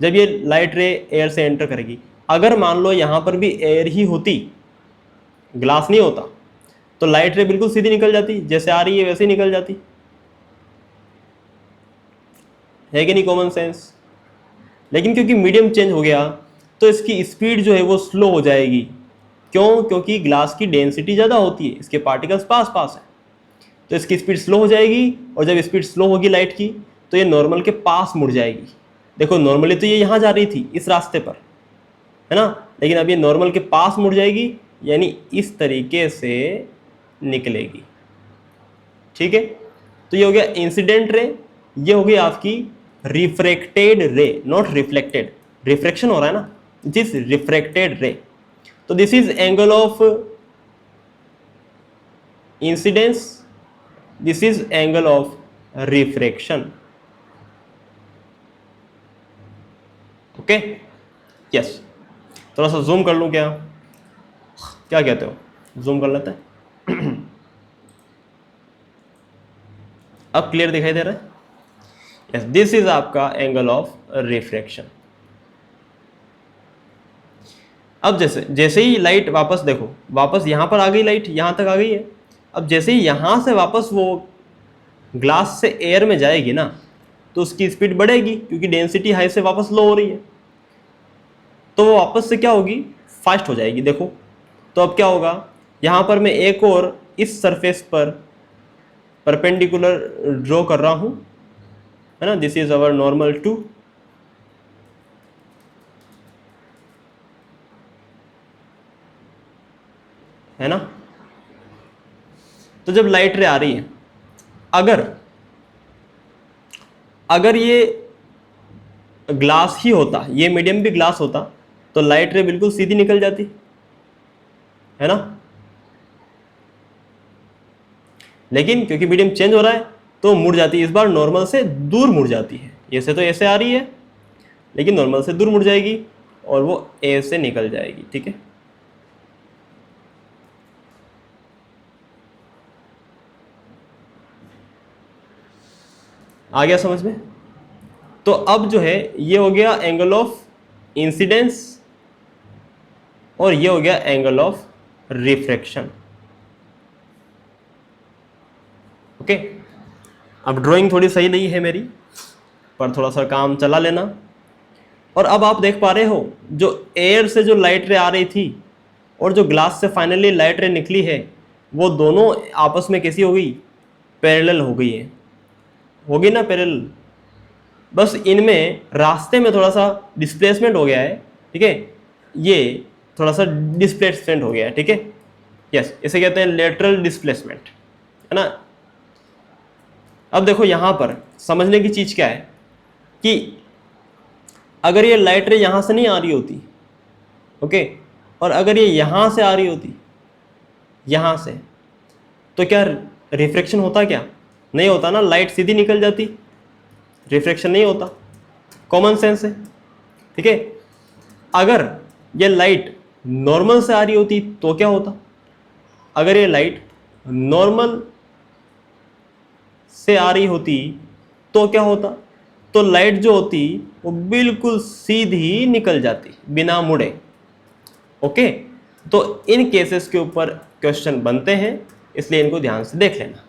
जब ये लाइट रे एयर से एंटर करेगी, अगर मान लो यहाँ पर भी एयर ही होती, ग्लास नहीं होता, तो लाइट रे बिल्कुल सीधी निकल जाती, जैसे आ रही है वैसे ही निकल जाती, है कि नहीं? Common sense. लेकिन क्योंकि मीडियम चेंज हो गया तो इसकी स्पीड जो है वो स्लो हो जाएगी। क्यों? क्योंकि ग्लास की डेंसिटी ज़्यादा होती है, इसके पार्टिकल्स पास पास है, तो इसकी स्पीड स्लो हो जाएगी, और जब स्पीड स्लो होगी लाइट की तो ये नॉर्मल के पास मुड़ जाएगी। देखो, नॉर्मली तो ये यहाँ जा रही थी इस रास्ते पर, है ना, लेकिन अब ये नॉर्मल के पास मुड़ जाएगी, यानी इस तरीके से निकलेगी। ठीक है, तो ये हो गया इंसिडेंट रे, ये हो गई आपकी रिफ्रैक्टेड रे, नॉट रिफ्लेक्टेड। रिफ्रैक्शन हो रहा है ना, दिस रिफ्रैक्टेड रे। तो this is angle of incidence, this is angle of refraction. Okay, yes. थोड़ा सा जूम कर लूं क्या? क्या कहते हो? जूम कर लेते हैं। अब क्लियर दिखाई दे रहा है? यस, दिस इज आपका एंगल ऑफ रिफ्रैक्शन। अब जैसे जैसे ही लाइट वापस देखो, वापस यहाँ पर आ गई, लाइट यहाँ तक आ गई है। अब जैसे ही यहाँ से वापस वो ग्लास से एयर में जाएगी ना, तो उसकी स्पीड बढ़ेगी क्योंकि डेंसिटी हाई से वापस लो हो रही है, तो वो वापस से क्या होगी, फास्ट हो जाएगी। देखो तो अब क्या होगा, यहाँ पर मैं एक और इस सरफेस पर परपेंडिकुलर ड्रॉ कर रहा हूँ, है ना। This is our normal to, है ना। तो जब लाइट रे आ रही है, अगर ये ग्लास ही होता, ये मीडियम भी ग्लास होता, तो लाइट रे बिल्कुल सीधी निकल जाती, है ना। लेकिन क्योंकि मीडियम चेंज हो रहा है तो मुड़ जाती है, इस बार नॉर्मल से दूर मुड़ जाती है। ऐसे तो ऐसे आ रही है, लेकिन नॉर्मल से दूर मुड़ जाएगी और वो ए से निकल जाएगी, ठीक है। आ गया समझ में? तो अब जो है ये हो गया एंगल ऑफ इंसिडेंस और ये हो गया एंगल ऑफ रिफ्रैक्शन। ओके, अब ड्राइंग थोड़ी सही नहीं है मेरी, पर थोड़ा सा काम चला लेना। और अब आप देख पा रहे हो, जो एयर से जो लाइट रे आ रही थी और जो ग्लास से फाइनली लाइट रे निकली है, वो दोनों आपस में कैसी हो गई, पैरेलल हो गई है, होगी ना पैरेलल। बस इनमें रास्ते में थोड़ा सा डिस्प्लेसमेंट हो गया है, ठीक है, ये थोड़ा सा डिस्प्लेसमेंट हो गया है, ठीक है। यस, इसे कहते हैं लेटरल डिस्प्लेसमेंट, है ना। अब देखो यहाँ पर समझने की चीज क्या है कि अगर ये लाइट रे यहाँ से नहीं आ रही होती, ओके, और अगर ये यहाँ से आ रही होती, यहाँ से, तो क्या रिफ्रैक्शन होता? क्या नहीं होता ना, लाइट सीधी निकल जाती, रिफ्रैक्शन नहीं होता। कॉमन सेंस है, ठीक है। अगर ये लाइट नॉर्मल से आ रही होती तो क्या होता? अगर ये लाइट नॉर्मल से आ रही होती तो क्या होता? तो लाइट जो होती वो बिल्कुल सीधी निकल जाती बिना मुड़े। ओके, तो इन केसेस के ऊपर क्वेश्चन बनते हैं, इसलिए इनको ध्यान से देख लेना।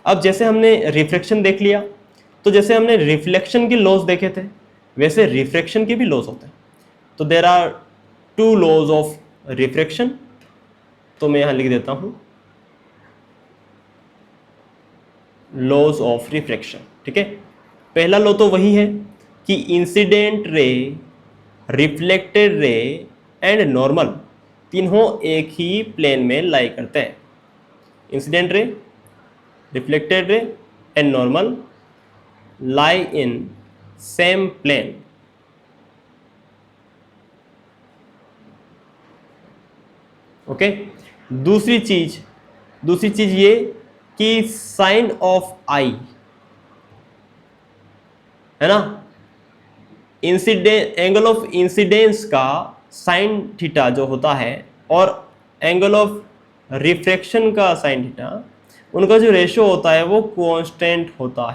अब जैसे हमने रिफ्लेक्शन देख लिया, तो जैसे हमने रिफ्लेक्शन के लॉज देखे थे, वैसे रिफ्रैक्शन के भी लॉज होते हैं। तो there are two laws of refraction, तो मैं यहां लिख देता हूं लॉज ऑफ रिफ्रैक्शन, ठीक है। पहला लॉ तो वही है कि incident ray, reflected ray and normal तीनों एक ही प्लेन में लाई करते हैं। Incident ray, reflected ray and normal lie in same plane। Okay, दूसरी चीज ये कि साइन ऑफ आई, है ना, इंसिडेंट एंगल ऑफ इंसिडेंस का साइन थीटा जो होता है और एंगल ऑफ रिफ्रैक्शन का साइन थीटा, उनका जो रेशियो होता है वो कांस्टेंट होता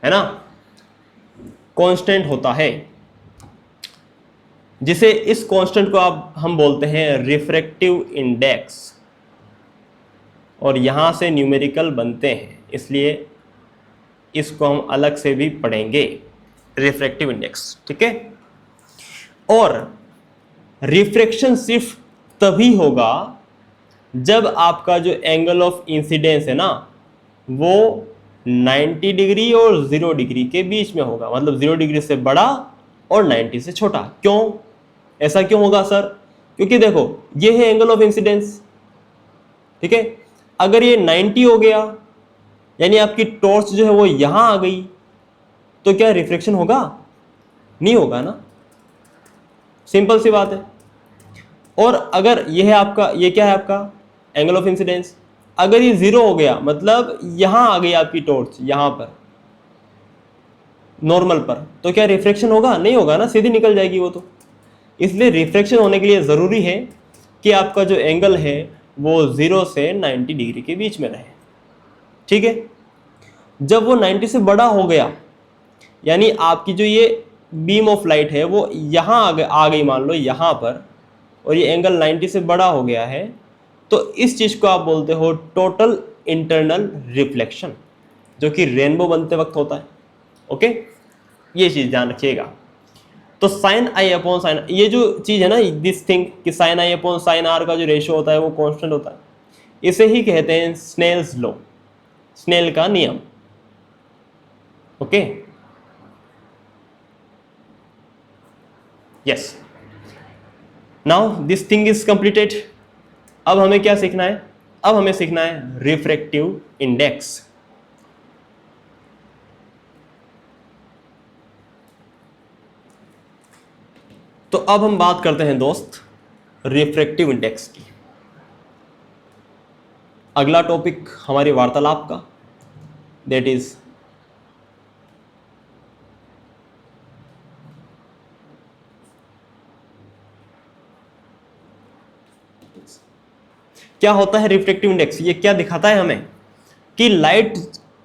है ना, कांस्टेंट होता है, जिसे इस कांस्टेंट को आप हम बोलते हैं रिफ्रैक्टिव इंडेक्स, और यहां से न्यूमेरिकल बनते हैं, इसलिए इसको हम अलग से भी पढ़ेंगे, रिफ्रैक्टिव इंडेक्स, ठीक है। और रिफ्रैक्शन सिर्फ तभी होगा जब आपका जो एंगल ऑफ इंसिडेंस है ना, वो 90 डिग्री और 0 डिग्री के बीच में होगा, मतलब 0 डिग्री से बड़ा और 90 से छोटा। क्यों, ऐसा क्यों होगा सर? क्योंकि देखो ये है एंगल ऑफ इंसिडेंस, ठीक है। अगर ये 90 हो गया, यानी आपकी टॉर्च जो है वो यहां आ गई, तो क्या रिफ्लेक्शन होगा? नहीं होगा ना, सिंपल सी बात है। और अगर ये है आपका, ये क्या है आपका एंगल ऑफ इंसिडेंस, अगर ये 0 हो गया, मतलब यहां आ गई आपकी टॉर्च, यहां पर नॉर्मल पर, तो क्या रिफ्लेक्शन होगा? नहीं होगा ना, सीधी निकल जाएगी वो तो। इसलिए रिफ्लेक्शन होने के लिए जरूरी है कि आपका जो एंगल है वो 0 से 90 डिग्री के बीच में रहे। ठीक है, जब वो 90 से बड़ा हो गया, यानी आपकी जो ये बीम ऑफ लाइट है वो यहाँ आ गई मान लो यहाँ पर, और ये एंगल 90 से बड़ा हो गया है, तो इस चीज़ को आप बोलते हो टोटल इंटरनल रिफ्लेक्शन, जो कि रेनबो बनते वक्त होता है। ओके, ये चीज़ ध्यान रखिएगा। तो साइन आई अपॉन साइन, ये जो चीज़ है ना, दिस थिंग कि sine i upon sine r का जो रेशियो होता है वो कांस्टेंट होता है, इसे ही कहते हैं स्नेल्स लॉ, स्नेल का नियम। Okay, yes, now this thing is completed. अब हमें क्या सीखना है? अब हमें सीखना है रिफ्रैक्टिव इंडेक्स। तो अब हम बात करते हैं दोस्त रिफ्रैक्टिव इंडेक्स की। अगला टॉपिक हमारी वार्तालाप का, दैट इज क्या होता है रिफ्रैक्टिव इंडेक्स। ये क्या दिखाता है हमें कि लाइट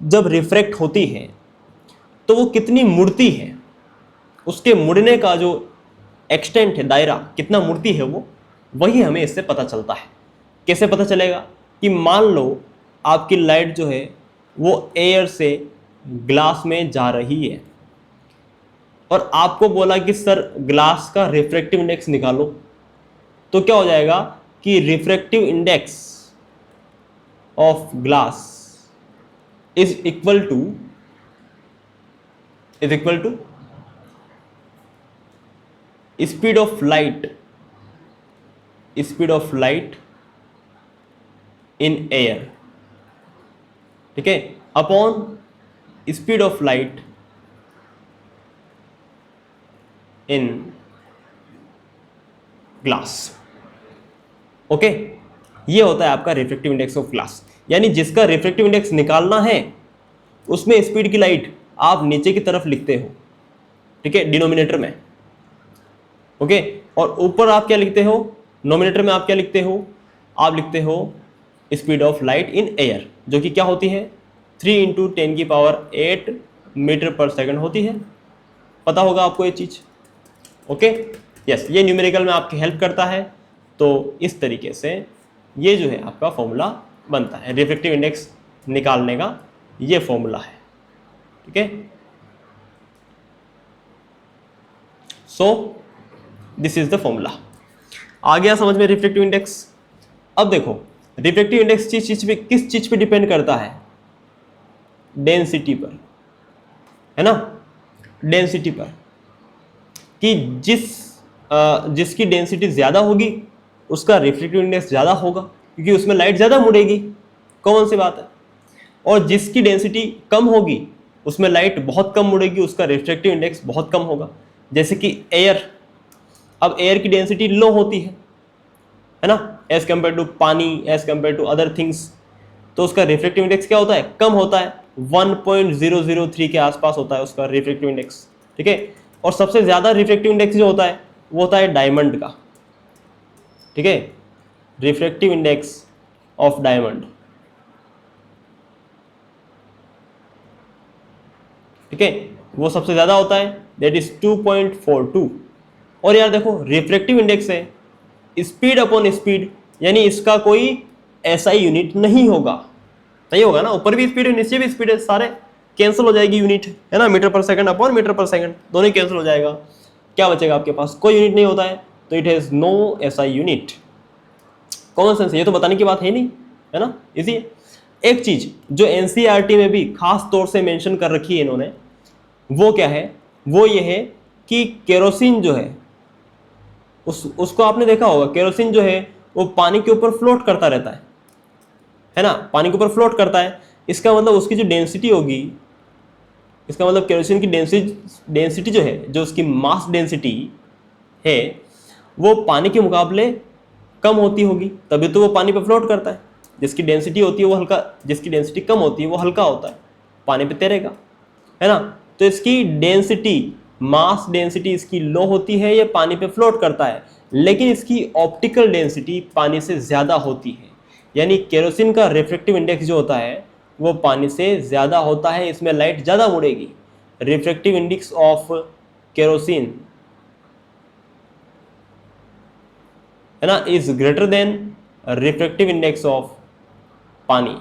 जब रिफ्रैक्ट होती है तो वो कितनी मुड़ती है, उसके मुड़ने का जो एक्सटेंट है, दायरा कितना मुड़ती है वो, वही हमें इससे पता चलता है। कैसे पता चलेगा? कि मान लो आपकी लाइट जो है वो एयर से ग्लास में जा रही है और आपको बोला कि सर ग्लास का रिफ्रैक्टिव इंडेक्स निकालो, तो क्या हो जाएगा कि refractive index of glass is equal to speed of light in air, ठीक है, upon speed of light in glass. Okay, ये होता है आपका रिफ्रैक्टिव इंडेक्स ऑफ ग्लास। यानी जिसका रिफ्रैक्टिव इंडेक्स निकालना है उसमें स्पीड की लाइट आप नीचे की तरफ लिखते हो, ठीक है, डिनोमिनेटर में। ओके, और ऊपर आप क्या लिखते हो? नोमिनेटर में आप क्या लिखते हो? आप लिखते हो speed of light in air, जो कि क्या होती है 3 × 10⁸ मीटर पर सेकंड होती है। पता होगा आपको ये चीज। ओके, यस, ये न्यूमेरिकल में आपकी हेल्प करता है। तो इस तरीके से ये जो है आपका फॉर्मूला बनता है, रिफ्रैक्टिव इंडेक्स निकालने का ये फॉर्मूला है। ठीक है, so this is the formula. आ गया समझ में रिफ्रैक्टिव इंडेक्स। अब देखो रिफ्रैक्टिव इंडेक्स किस चीज पे डिपेंड करता है? डेंसिटी पर, है ना, डेंसिटी पर, कि जिसकी डेंसिटी ज्यादा होगी उसका रिफ्रैक्टिव इंडेक्स ज्यादा होगा, क्योंकि उसमें लाइट ज्यादा मुड़ेगी, कॉमन सी बात है। और जिसकी डेंसिटी कम होगी उसमें लाइट बहुत कम मुड़ेगी, उसका रिफ्रैक्टिव इंडेक्स बहुत कम होगा। जैसे कि एयर, अब एयर की डेंसिटी लो होती है ना, एज कम्पेयर टू पानी, as compare to other things, तो उसका रिफ्रैक्टिव इंडेक्स क्या होता है? कम होता है, 1.003 के आसपास होता है उसका रिफ्रैक्टिव इंडेक्स। ठीक है, और सबसे ज्यादा रिफ्रैक्टिव इंडेक्स जो होता है वो होता है डायमंड का। ठीक है, रिफ्रैक्टिव इंडेक्स ऑफ डायमंड, ठीक है, वो सबसे ज्यादा होता है, दैट इज 2.42। और यार देखो रिफ्रैक्टिव इंडेक्स है स्पीड अपॉन स्पीड, यानी इसका कोई एसआई यूनिट नहीं होगा, नहीं होगा ना, ऊपर भी स्पीड है नीचे भी स्पीड है, सारे कैंसिल हो जाएगी यूनिट, है ना, मीटर पर सेकंड अपॉन मीटर पर सेकंड दोनों कैंसिल हो जाएगा। क्या बचेगा आपके पास? कोई यूनिट नहीं होता है, तो it has no SI unit. Common sense, ये तो बताने की बात है नहीं, है ना, इजी है। एक चीज जो एनसीईआरटी में भी खास तौर से मेंशन कर रखी है इन्होंने, वो क्या है? वो ये है कि केरोसिन जो है उसको आपने देखा होगा, केरोसिन जो है वो पानी के ऊपर फ्लोट करता रहता है ना, पानी के ऊपर फ्लोट करता है। इसका मतलब उसकी जो डेंसिटी होगी, इसका मतलब केरोसिन की डेंसिटी जो है, जो उसकी मास डेंसिटी है, वो पानी के मुकाबले कम होती होगी, तभी तो वो पानी पे फ्लोट करता है। जिसकी डेंसिटी होती है वो हल्का, जिसकी डेंसिटी कम होती है वो हल्का होता है, पानी पे तैरेगा, है ना। तो इसकी डेंसिटी, मास डेंसिटी इसकी लो होती है, ये पानी पे फ्लोट करता है, लेकिन इसकी ऑप्टिकल डेंसिटी पानी से ज़्यादा होती है। यानी केरोसिन का रिफ्रैक्टिव इंडेक्स जो होता है वो पानी से ज़्यादा होता है, इसमें लाइट ज़्यादा मुड़ेगी। रिफ्रैक्टिव इंडेक्स ऑफ केरोसिन है ना is greater than refractive index of पानी।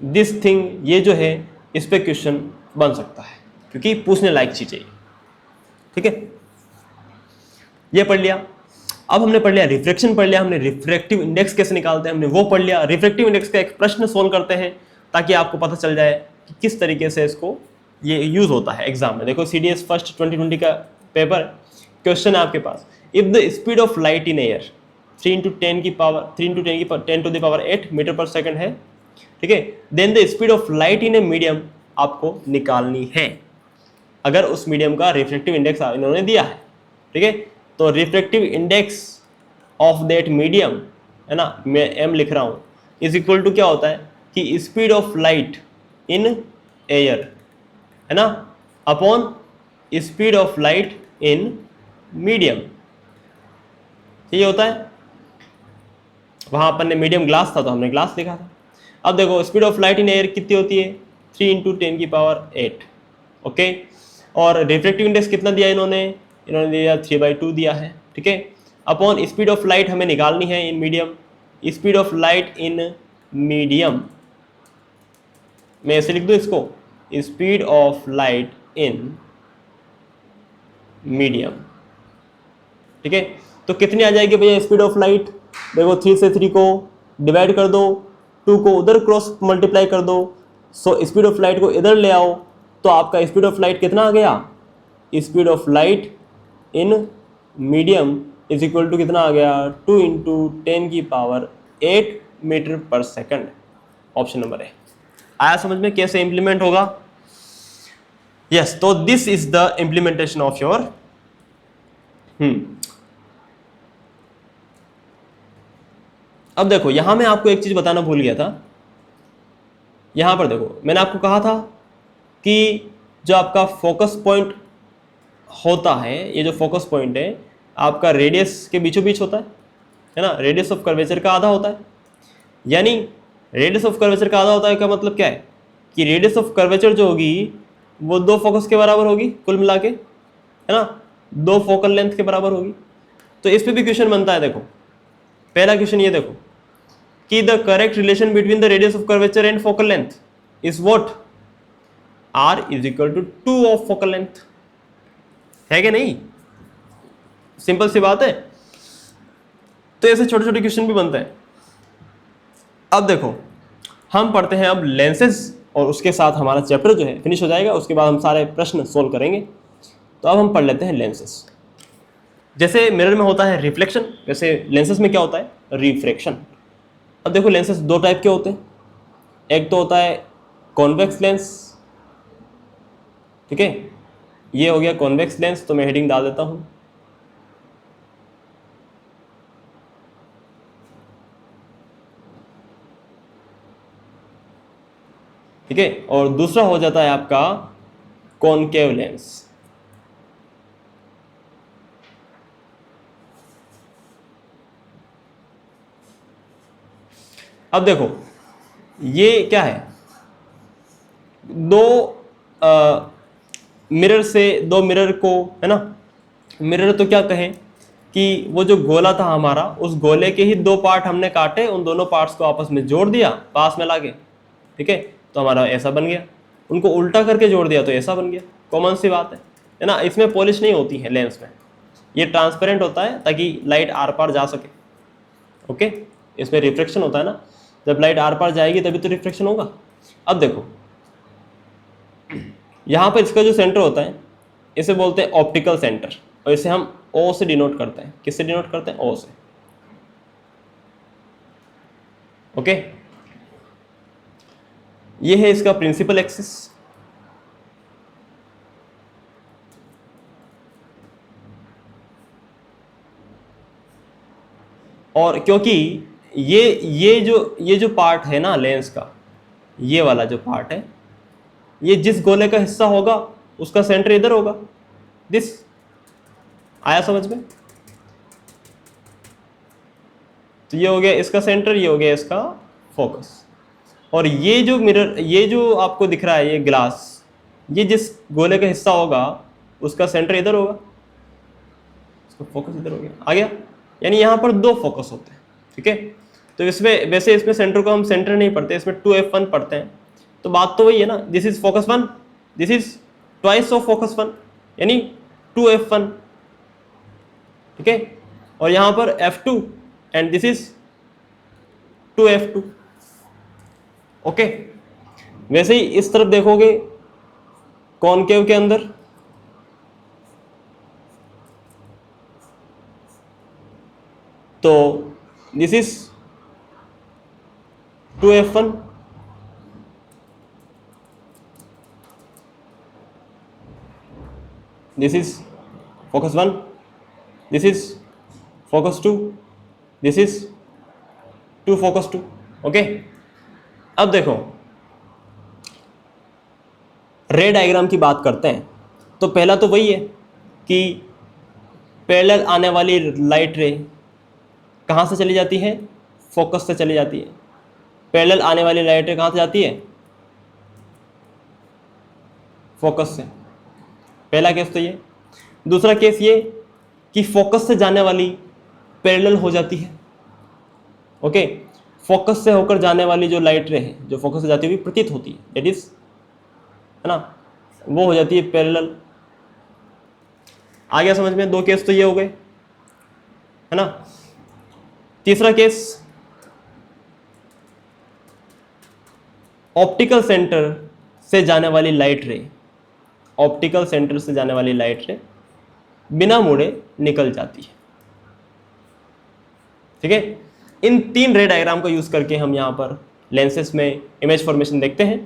दिस थिंग, ये जो है इस पे क्वेश्चन बन सकता है क्योंकि पूछने लायक चीजें, ठीक है। ये पढ़ लिया। अब हमने पढ़ लिया रिफ्रैक्शन, पढ़ लिया हमने रिफ्रैक्टिव इंडेक्स कैसे निकालते हैं, हमने वो पढ़ लिया। रिफ्रैक्टिव इंडेक्स का एक प्रश्न सोल्व करते हैं ताकि आपको पता चल जाए कि किस तरीके से इसको ये यूज होता है एग्जाम में। देखो CDS फर्स्ट 2020 का पेपर, क्वेश्चन है आपके पास, if the speed of light in air 3 × 10 की power 10 to the power 8 metre पर सेकंड है, ठीक है, then the speed of light in a medium आपको निकालनी है, अगर उस मीडियम का रिफ्रैक्टिव इंडेक्स इन्होंने दिया है, ठीक है। तो refractive index of that medium है ना, मैं m लिख रहा हूँ, इज इक्वल टू क्या होता है कि speed of light in air है ना upon speed of light in medium, ये होता है। वहां अपन ने मीडियम ग्लास था तो हमने ग्लास लिखा था। अब देखो speed of light in air कितनी होती है, 3 × 10 की पावर 8, ओके। और रिफ्रैक्टिव इंडेक्स कितना दिया इन्होंने दिया 3/2 दिया है, ठीक है। अपॉन स्पीड ऑफ लाइट हमें निकालनी है in medium, speed of light in medium, मैं ऐसे लिख दूं इसको, speed of light in medium, ठीक है। तो कितनी आ जाएगी भैया स्पीड ऑफ लाइट, देखो 3 से 3 को डिवाइड कर दो, 2 को उधर क्रॉस मल्टीप्लाई कर दो, सो स्पीड ऑफ लाइट को इधर ले आओ, तो आपका स्पीड ऑफ लाइट कितना आ गया, speed of light in medium is equal to कितना आ गया, 2 × 10 की पावर 8 मीटर पर सेकंड। ऑप्शन नंबर है। आया समझ में कैसे इंप्लीमेंट होगा? यस, तो this is the implementation of your अब देखो यहां मैं आपको एक चीज बताना भूल गया था। यहां पर देखो मैंने आपको कहा था कि जो आपका फोकस पॉइंट होता है, ये जो फोकस पॉइंट है आपका रेडियस के बीचों बीच होता है ना, रेडियस ऑफ कर्वेचर का आधा होता है। यानी रेडियस ऑफ कर्वेचर का आधा होता है का मतलब क्या है कि रेडियस ऑफ कर्वेचर जो होगी वो 2 फोकस के बराबर होगी कुल मिला के, है ना, 2 फोकल लेंथ के बराबर होगी। तो इस पे भी क्वेश्चन बनता है। देखो पहला क्वेश्चन ये देखो कि the correct relation between the radius of curvature and focal length is what, r is equal to 2 of focal length, है कि नहीं? सिंपल सी बात है। तो ऐसे छोटे छोटे क्वेश्चन भी बनते हैं। अब देखो हम पढ़ते हैं अब लेंसेज, और उसके साथ हमारा चैप्टर जो है फिनिश हो जाएगा, उसके बाद हम सारे प्रश्न सोल्व करेंगे। तो अब हम पढ़ लेते हैं लेंसेज। जैसे मिरर में होता है रिफ्लेक्शन, वैसे लेंसेज में क्या होता है, रिफ्रैक्शन। अब देखो लेंसेज 2 टाइप के होते हैं, एक तो होता है कॉन्वेक्स लेंस, ठीक है, ये हो गया कॉन्वेक्स लेंस, तो मैं हेडिंग डाल देता हूं, ठीक है। और दूसरा हो जाता है आपका कॉनकेव लेंस। अब देखो ये क्या है, दो मिरर को, है ना, मिरर तो क्या कहें कि वो जो गोला था हमारा, उस गोले के ही 2 पार्ट हमने काटे, उन दोनों पार्ट्स को आपस में जोड़ दिया पास में लाके, ठीक है, तो हमारा ऐसा बन गया। उनको उल्टा करके जोड़ दिया तो ऐसा बन गया। कॉमन सी बात है ना। इसमें पॉलिश नहीं होती है लेंस में, ये ट्रांसपेरेंट होता है ताकि लाइट आर पार जा सके, ओके। इसमें रिफ्रैक्शन होता है ना, जब लाइट आर पार जाएगी तभी तो रिफ्रैक्शन होगा। अब देखो यहाँ पर इसका जो सेंटर होता है इसे बोलते हैं ऑप्टिकल सेंटर, और इसे हम O से डिनोट करते हैं। किससे डिनोट करते हैं? O से, ओके। ये है इसका प्रिंसिपल एक्सिस, और क्योंकि ये जो पार्ट है ना लेंस का, ये वाला जो पार्ट है, ये जिस गोले का हिस्सा होगा उसका सेंटर इधर होगा, दिस। आया समझ में? तो ये हो गया इसका सेंटर, ये हो गया इसका फोकस। और ये जो मिरर, ये जो आपको दिख रहा है ये ग्लास, ये जिस गोले का हिस्सा होगा उसका सेंटर इधर होगा, उसका फोकस इधर हो गया। आ गया? यानी यहाँ पर दो फोकस होते हैं, ठीक है। तो इसमें वैसे इसमें सेंटर को हम सेंटर नहीं पढ़ते, इसमें 2f1 पढ़ते हैं। तो बात तो वही है ना, this is focus 1, this is twice of focus 1, यानी 2f1, ठीक है। और यहाँ पर f2 and this is 2f2, okay. वैसे ही इस तरफ देखोगे कॉनकेव के अंदर, तो this is 2f1, this is focus 1, this is focus 2, this is 2 focus 2, okay. अब देखो रे डायग्राम की बात करते हैं। तो पहला तो वही है कि पैरेलल आने वाली लाइट रे कहाँ से चली जाती है? फोकस से चली जाती है। पैरेलल आने वाली लाइट रे कहाँ से जाती है? फोकस से। पहला केस तो ये। दूसरा केस ये कि फोकस से जाने वाली पैरेलल हो जाती है, ओके। फोकस से होकर जाने वाली जो लाइट रे है, जो फोकस से जाती हुई प्रतीत होती है, दैट इज, है ना, वो हो जाती है पैरेलल। आ गया समझ में? दो केस तो ये हो गए, है ना। तीसरा केस, ऑप्टिकल सेंटर से जाने वाली लाइट रे, ऑप्टिकल सेंटर से जाने वाली लाइट रे बिना मुड़े निकल जाती है, ठीक है। इन तीन रे डायग्राम का यूज करके हम यहाँ पर लेंसेस में इमेज फॉर्मेशन देखते हैं।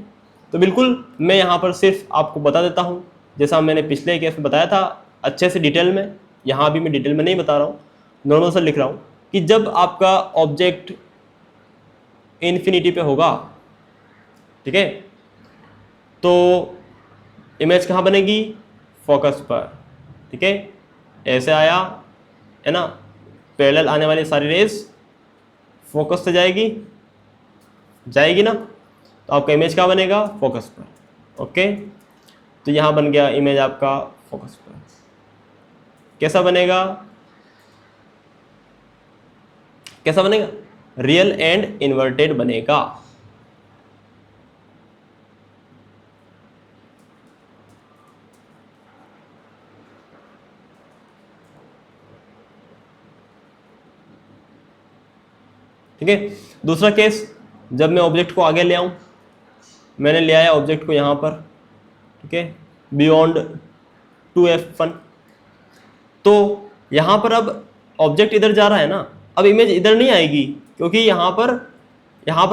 तो बिल्कुल मैं यहाँ पर सिर्फ आपको बता देता हूँ, जैसा मैंने पिछले केस में बताया था अच्छे से डिटेल में, यहाँ भी मैं डिटेल में नहीं बता रहा हूँ, नॉर्मल सा लिख रहा हूँ कि जब आपका ऑब्जेक्ट इन्फिनिटी पे होगा, ठीक है, तो इमेज कहाँ बनेगी? फोकस पर, ठीक है। ऐसे आया, है ना, पैरेलल आने वाली सारी रेस फोकस से जाएगी ना, तो आपका इमेज कहाँ बनेगा? फोकस पर, ओके। तो यहाँ बन गया इमेज आपका फोकस पर। कैसा बनेगा? कैसा बनेगा? रियल एंड इन्वर्टेड बनेगा। ठीक है। दूसरा केस, जब मैं ऑब्जेक्ट को आगे ले आऊं, मैंने ले आया ऑब्जेक्ट को यहां पर, ठीक है, बियॉन्ड 2f1, तो यहां पर अब ऑब्जेक्ट इधर जा रहा है ना, अब इमेज इधर नहीं आएगी, क्योंकि यहां पर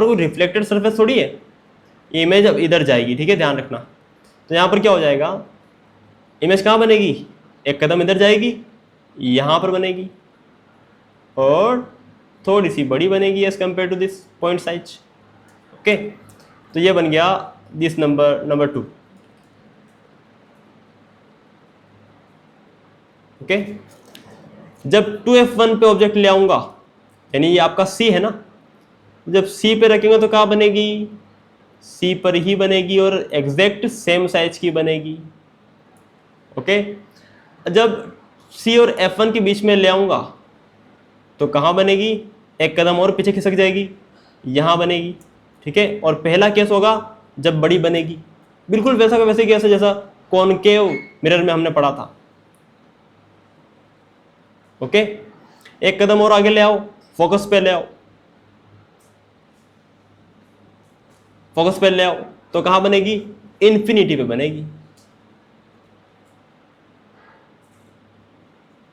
कोई रिफ्लेक्टेड सरफेस थोड़ी है, इमेज अब इधर जाएगी, ठीक है, ध्यान रखना। तो यहां पर क्या हो जाएगा? इमेज कहाँ बनेगी? एक कदम इधर जाएगी, यहां पर बनेगी, और थोड़ी सी बड़ी बनेगी as compare to this point size, okay. तो ये बन गया दिस नंबर 2, ओके। जब 2f1 पे ऑब्जेक्ट ले आऊंगा, यानी ये आपका C है ना, जब C पे रखेंगे तो कहाँ बनेगी? C पर ही बनेगी और एग्जैक्ट सेम साइज की बनेगी, ओके। जब C और F1 के बीच में ले आऊंगा तो कहाँ बनेगी? एक कदम और पीछे खिसक जाएगी, यहाँ बनेगी, ठीक है। और पहला केस होगा जब बड़ी बनेगी, बिल्कुल वैसा का वैसे केस है जैसा कॉनकेव मिरर में हमने पढ़ा था, ओके। एक कदम और आगे ले आओ, फोकस पे ले आओ, फोकस पे ले आओ, तो कहाँ बनेगी? इन्फिनिटी पे बनेगी,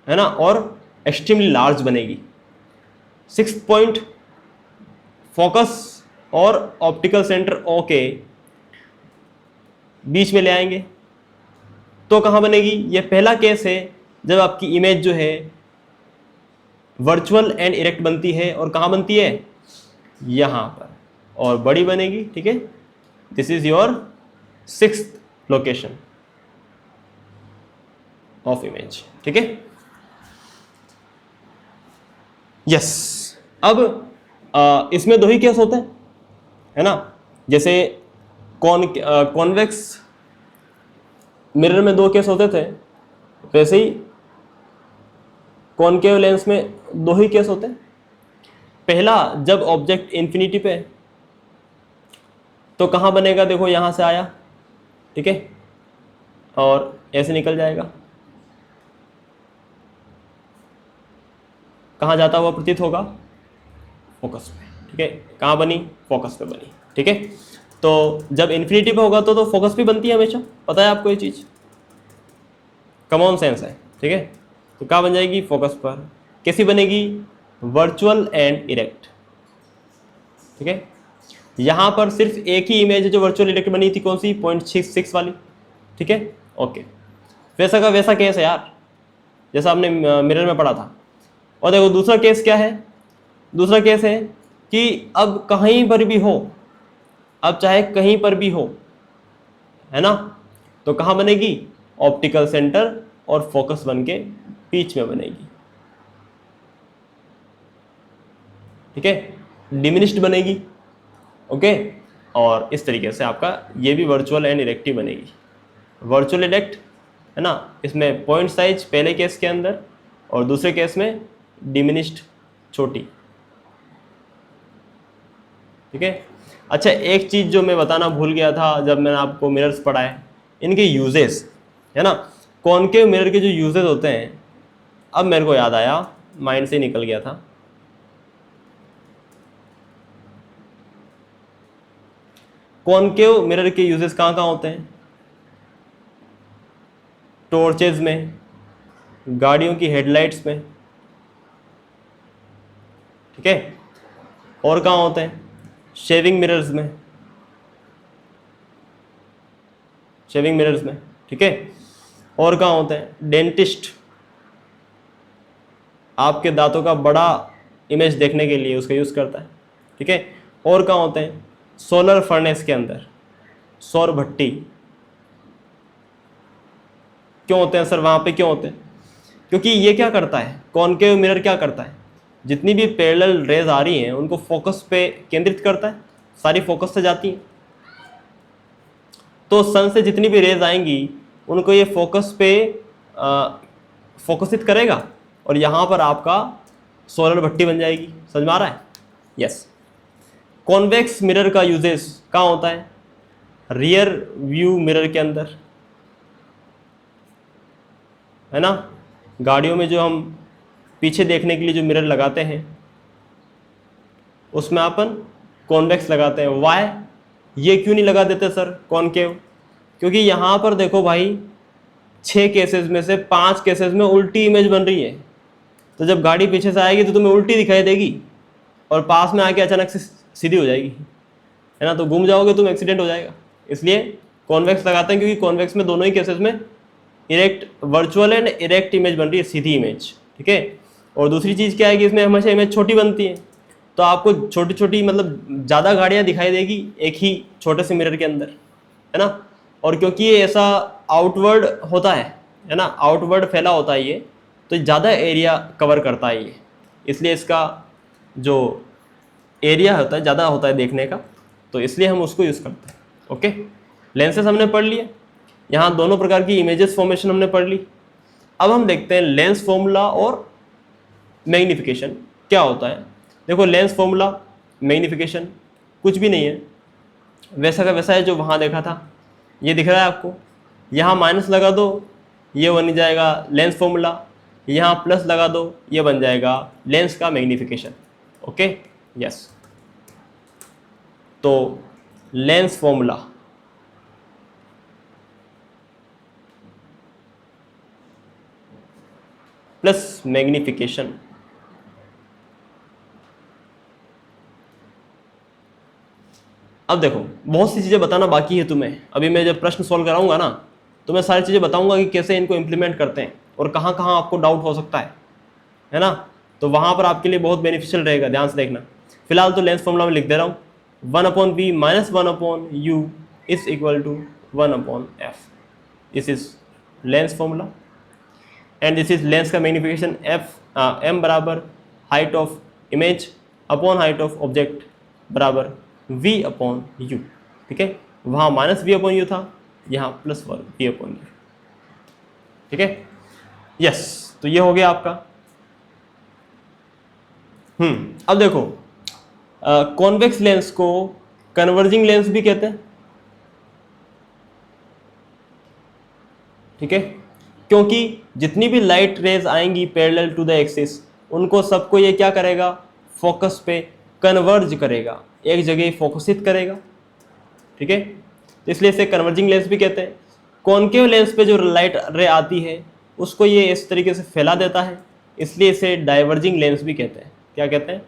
है ना, और एक्सट्रीमली लार्ज बनेगी। 6 पॉइंट फोकस और ऑप्टिकल सेंटर O के बीच में ले आएंगे तो कहाँ बनेगी? ये पहला केस है जब आपकी इमेज जो है वर्चुअल एंड इरेक्ट बनती है, और कहाँ बनती है? यहाँ पर, और बड़ी बनेगी, ठीक है। This is your 6th location, of image. ठीक है, यस। अब इसमें दो ही केस होते हैं, है ना। जैसे कॉन्वेक्स मिरर में दो केस होते थे, वैसे ही कॉनकेव लेंस में दो ही केस होते हैं। पहला, जब ऑब्जेक्ट इन्फिनिटी पे है तो कहाँ बनेगा, देखो यहां से आया, ठीक है, और ऐसे निकल जाएगा, कहाँ जाता हुआ प्रतीत होगा, फोकस पे। ठीक है, कहाँ बनी, फोकस पे बनी। ठीक है, तो जब इन्फिनिटी पे होगा तो फोकस पे बनती है हमेशा, पता है आपको ये चीज, कॉमन सेंस है। ठीक है, तो कहाँ बन जाएगी, फोकस पर। कैसी बनेगी, वर्चुअल एंड इरेक्ट। ठीक है, यहां पर सिर्फ एक ही इमेज है जो वर्चुअल इरेक्ट बनी थी, कौन सी, 0.66 वाली। ठीक है, ओके, वैसा का वैसा केस है यार, जैसा आपने मिरर में पढ़ा था। और देखो दूसरा केस क्या है, दूसरा केस है कि अब कहीं पर भी हो, अब चाहे कहीं पर भी हो, है ना, तो कहाँ बनेगी, ऑप्टिकल सेंटर और फोकस बन के बीच में बनेगी। ठीक है, डिमिनिश्ड बनेगी। ओके, और इस तरीके से आपका ये भी वर्चुअल एंड इरेक्ट बनेगी। वर्चुअल इरेक्ट, है ना, इसमें पॉइंट साइज पहले केस के अंदर और दूसरे केस में डिमिनिश्ड, छोटी। ठीक है, अच्छा एक चीज जो मैं बताना भूल गया था जब मैंने आपको मिरर्स पढ़ाए, इनके यूजेस, है ना, कॉनकेव मिरर के जो यूजेस होते हैं, अब मेरे को याद आया, माइंड से निकल गया था। कॉनकेव मिरर के यूजेस कहाँ कहाँ होते हैं, टॉर्चेज में, गाड़ियों की हेडलाइट्स में। ठीक है, और कहाँ होते हैं, शेविंग मिरर्स में, शेविंग मिरर्स में। ठीक है, और कहाँ होते हैं, डेंटिस्ट, आपके दांतों का बड़ा इमेज देखने के लिए उसका यूज करता है। ठीक है, और कहाँ होते हैं, सोलर फर्नेस के अंदर, सौर भट्टी। क्यों होते हैं सर वहां पे, क्यों होते हैं, क्योंकि ये क्या करता है, कॉनकेव मिरर क्या करता है, जितनी भी पैरेलल रेज आ रही हैं उनको फोकस पे केंद्रित करता है, सारी फोकस से जाती हैं। तो सन से जितनी भी रेज आएंगी उनको ये फोकस पे फोकसित करेगा और यहां पर आपका सोलर भट्टी बन जाएगी। समझ में आ रहा है, यस। कॉन्वेक्स मिरर का यूजेस कहाँ होता है, रियर व्यू मिरर के अंदर, है ना, गाड़ियों में जो हम पीछे देखने के लिए जो मिरर लगाते हैं उसमें अपन कॉन्वेक्स लगाते हैं। वाई, ये क्यों नहीं लगा देते सर कॉनकेव, क्योंकि यहां पर देखो भाई 6 केसेस में से 5 केसेस में उल्टी इमेज बन रही है, तो जब गाड़ी पीछे से आएगी तो तुम्हें उल्टी दिखाई देगी और पास में आके अचानक से सीधी हो जाएगी, है ना, तो घूम जाओगे तुम, एक्सीडेंट हो जाएगा। इसलिए कॉन्वेक्स लगाते हैं, क्योंकि कॉन्वेक्स में दोनों ही केसेस में erect, virtual and erect image बन रही है, सीधी इमेज। ठीक है, और दूसरी चीज़ क्या है कि इसमें हमेशा इमेज छोटी बनती है, तो आपको छोटी छोटी मतलब ज़्यादा गाड़ियाँ दिखाई देगी एक ही छोटे से मिरर के अंदर, है ना। और क्योंकि ये ऐसा आउटवर्ड होता है ना, आउटवर्ड फैला होता है ये, तो ज़्यादा एरिया कवर करता है ये, इसलिए इसका जो एरिया होता है ज़्यादा होता है देखने का, तो इसलिए हम उसको यूज़ करते हैं। ओके, लेंसेज हमने पढ़ लिए, यहाँ दोनों प्रकार की इमेजेस फॉर्मेशन हमने पढ़ ली। अब हम देखते हैं लेंस फॉर्मूला और मैग्निफिकेशन क्या होता है। देखो लेंस फॉर्मूला, मैग्निफिकेशन कुछ भी नहीं है, वैसा का वैसा है जो वहाँ देखा था। ये दिख रहा है आपको, यहाँ माइनस लगा दो ये बन जाएगा लेंस फॉर्मूला, यहाँ प्लस लगा दो ये बन जाएगा लेंस का मैग्निफिकेशन। Okay, yes. तो लेंस फॉर्मूला, प्लस मैग्निफिकेशन, अब देखो बहुत सी चीज़ें बताना बाकी है तुम्हें। अभी मैं जब प्रश्न सॉल्व कराऊंगा ना तो मैं सारी चीज़ें बताऊंगा कि कैसे इनको इम्प्लीमेंट करते हैं और कहाँ कहाँ आपको डाउट हो सकता है ना, तो वहाँ पर आपके लिए बहुत बेनिफिशियल रहेगा, ध्यान से देखना। फिलहाल तो लेंस फॉर्मूला में लिख दे रहा हूँ, 1/v minus 1/u is equal to 1/f, this is lens formula. And this is lens का मैग्निफिकेशन m बराबर height of image upon height of object बराबर v अपॉन u। ठीक है, वहाँ -v अपॉन u था, यहाँ +v अपॉन u। ठीक है, यस, तो ये हो गया आपका। अब देखो, कॉन्वेक्स लेंस को कन्वर्जिंग लेंस भी कहते हैं। ठीक है, क्योंकि जितनी भी लाइट रेज आएंगी पैरेलल टू द एक्सिस, उनको सबको ये क्या करेगा, फोकस पे कन्वर्ज करेगा, एक जगह फोकसित करेगा। ठीक है, तो इसलिए इसे कन्वर्जिंग लेंस भी कहते हैं। कॉनकेव लेंस पे जो लाइट रे आती है उसको ये इस तरीके से फैला देता है, इसलिए इसे डाइवर्जिंग लेंस भी कहते हैं। क्या कहते हैं?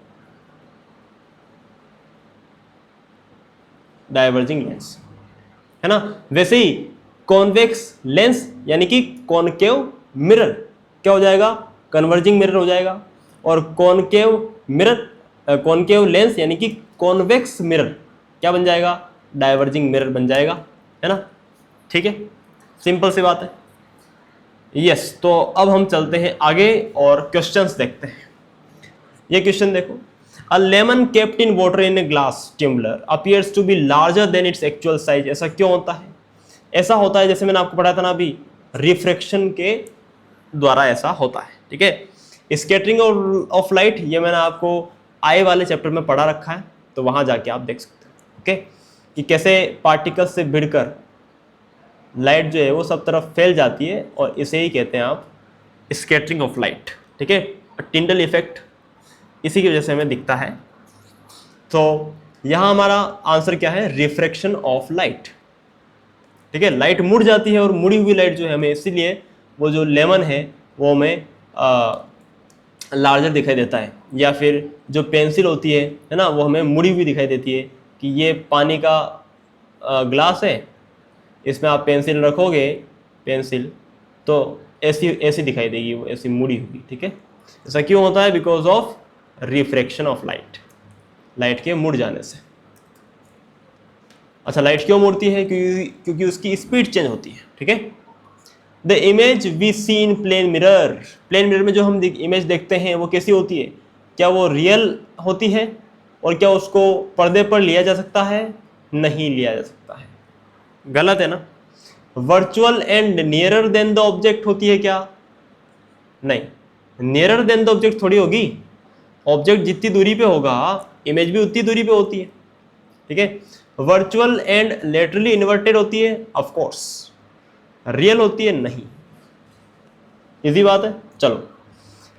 डाइवर्जिंग लेंस, है ना। वैसे ही कॉन्वेक्स लेंस यानी कि कॉनकेव मिरर क्या हो जाएगा, कन्वर्जिंग मिरर हो जाएगा। और कॉनकेव मिरर, कॉनकेव लेंस यानी कि कॉन्वेक्स मिरर क्या बन जाएगा, डाइवर्जिंग मिरर बन जाएगा, है ना। ठीक है, सिंपल सी बात है। यस, तो अब हम चलते हैं आगे और क्वेश्चंस देखते हैं। ये क्वेश्चन देखो, a lemon kept in water in a glass tumbler appears to be larger than its actual size. ऐसा क्यों होता है? ऐसा होता है, जैसे मैंने आपको पढ़ाया था ना अभी, रिफ्रैक्शन के द्वारा ऐसा होता है। ठीक है, स्कैटरिंग ऑफ लाइट, ये मैंने आपको आई वाले चैप्टर में पढ़ा रखा है, तो वहां जाके आप देख सकते हैं। ओके, कि कैसे पार्टिकल्स से भिड़कर लाइट जो है वो सब तरफ फैल जाती है, और इसे ही कहते हैं आप स्कैटरिंग ऑफ लाइट। ठीक है, टिंडल इफेक्ट इसी की वजह से हमें दिखता है। तो यहां हमारा आंसर क्या है, रिफ्रैक्शन ऑफ लाइट। ठीक है, लाइट मुड़ जाती है, और मुड़ी हुई लाइट जो है हमें, इसीलिए वो जो लेमन है वो हमें लार्जर दिखाई देता है। या फिर जो पेंसिल होती है ना, वो हमें मुड़ी हुई दिखाई देती है, कि ये पानी का ग्लास है, इसमें आप पेंसिल रखोगे, पेंसिल तो ऐसी ऐसी दिखाई देगी, वो ऐसी मुड़ी हुई। ठीक है, ऐसा क्यों होता है? Because of refraction of light, light के मुड़ जाने से। अच्छा, लाइट क्यों मुड़ती है? क्योंकि उसकी स्पीड चेंज होती है। ठीक है, the image we see in plane mirror, plane mirror में जो हम इमेज देखते हैं वो कैसी होती है? क्या वो रियल होती है? और क्या उसको पर्दे पर लिया जा सकता है? नहीं लिया जा सकता है, गलत है ना। Virtual and nearer than the object होती है क्या? नहीं, नियरर देन द ऑब्जेक्ट थोड़ी होगी। ऑब्जेक्ट जितनी दूरी पे होगा, इमेज भी उतनी दूरी पे होती है। ठीक है, वर्चुअल एंड लेटरली इन्वर्टेड होती है, ऑफ कोर्स। रियल होती है? नहीं। इजी बात है। चलो,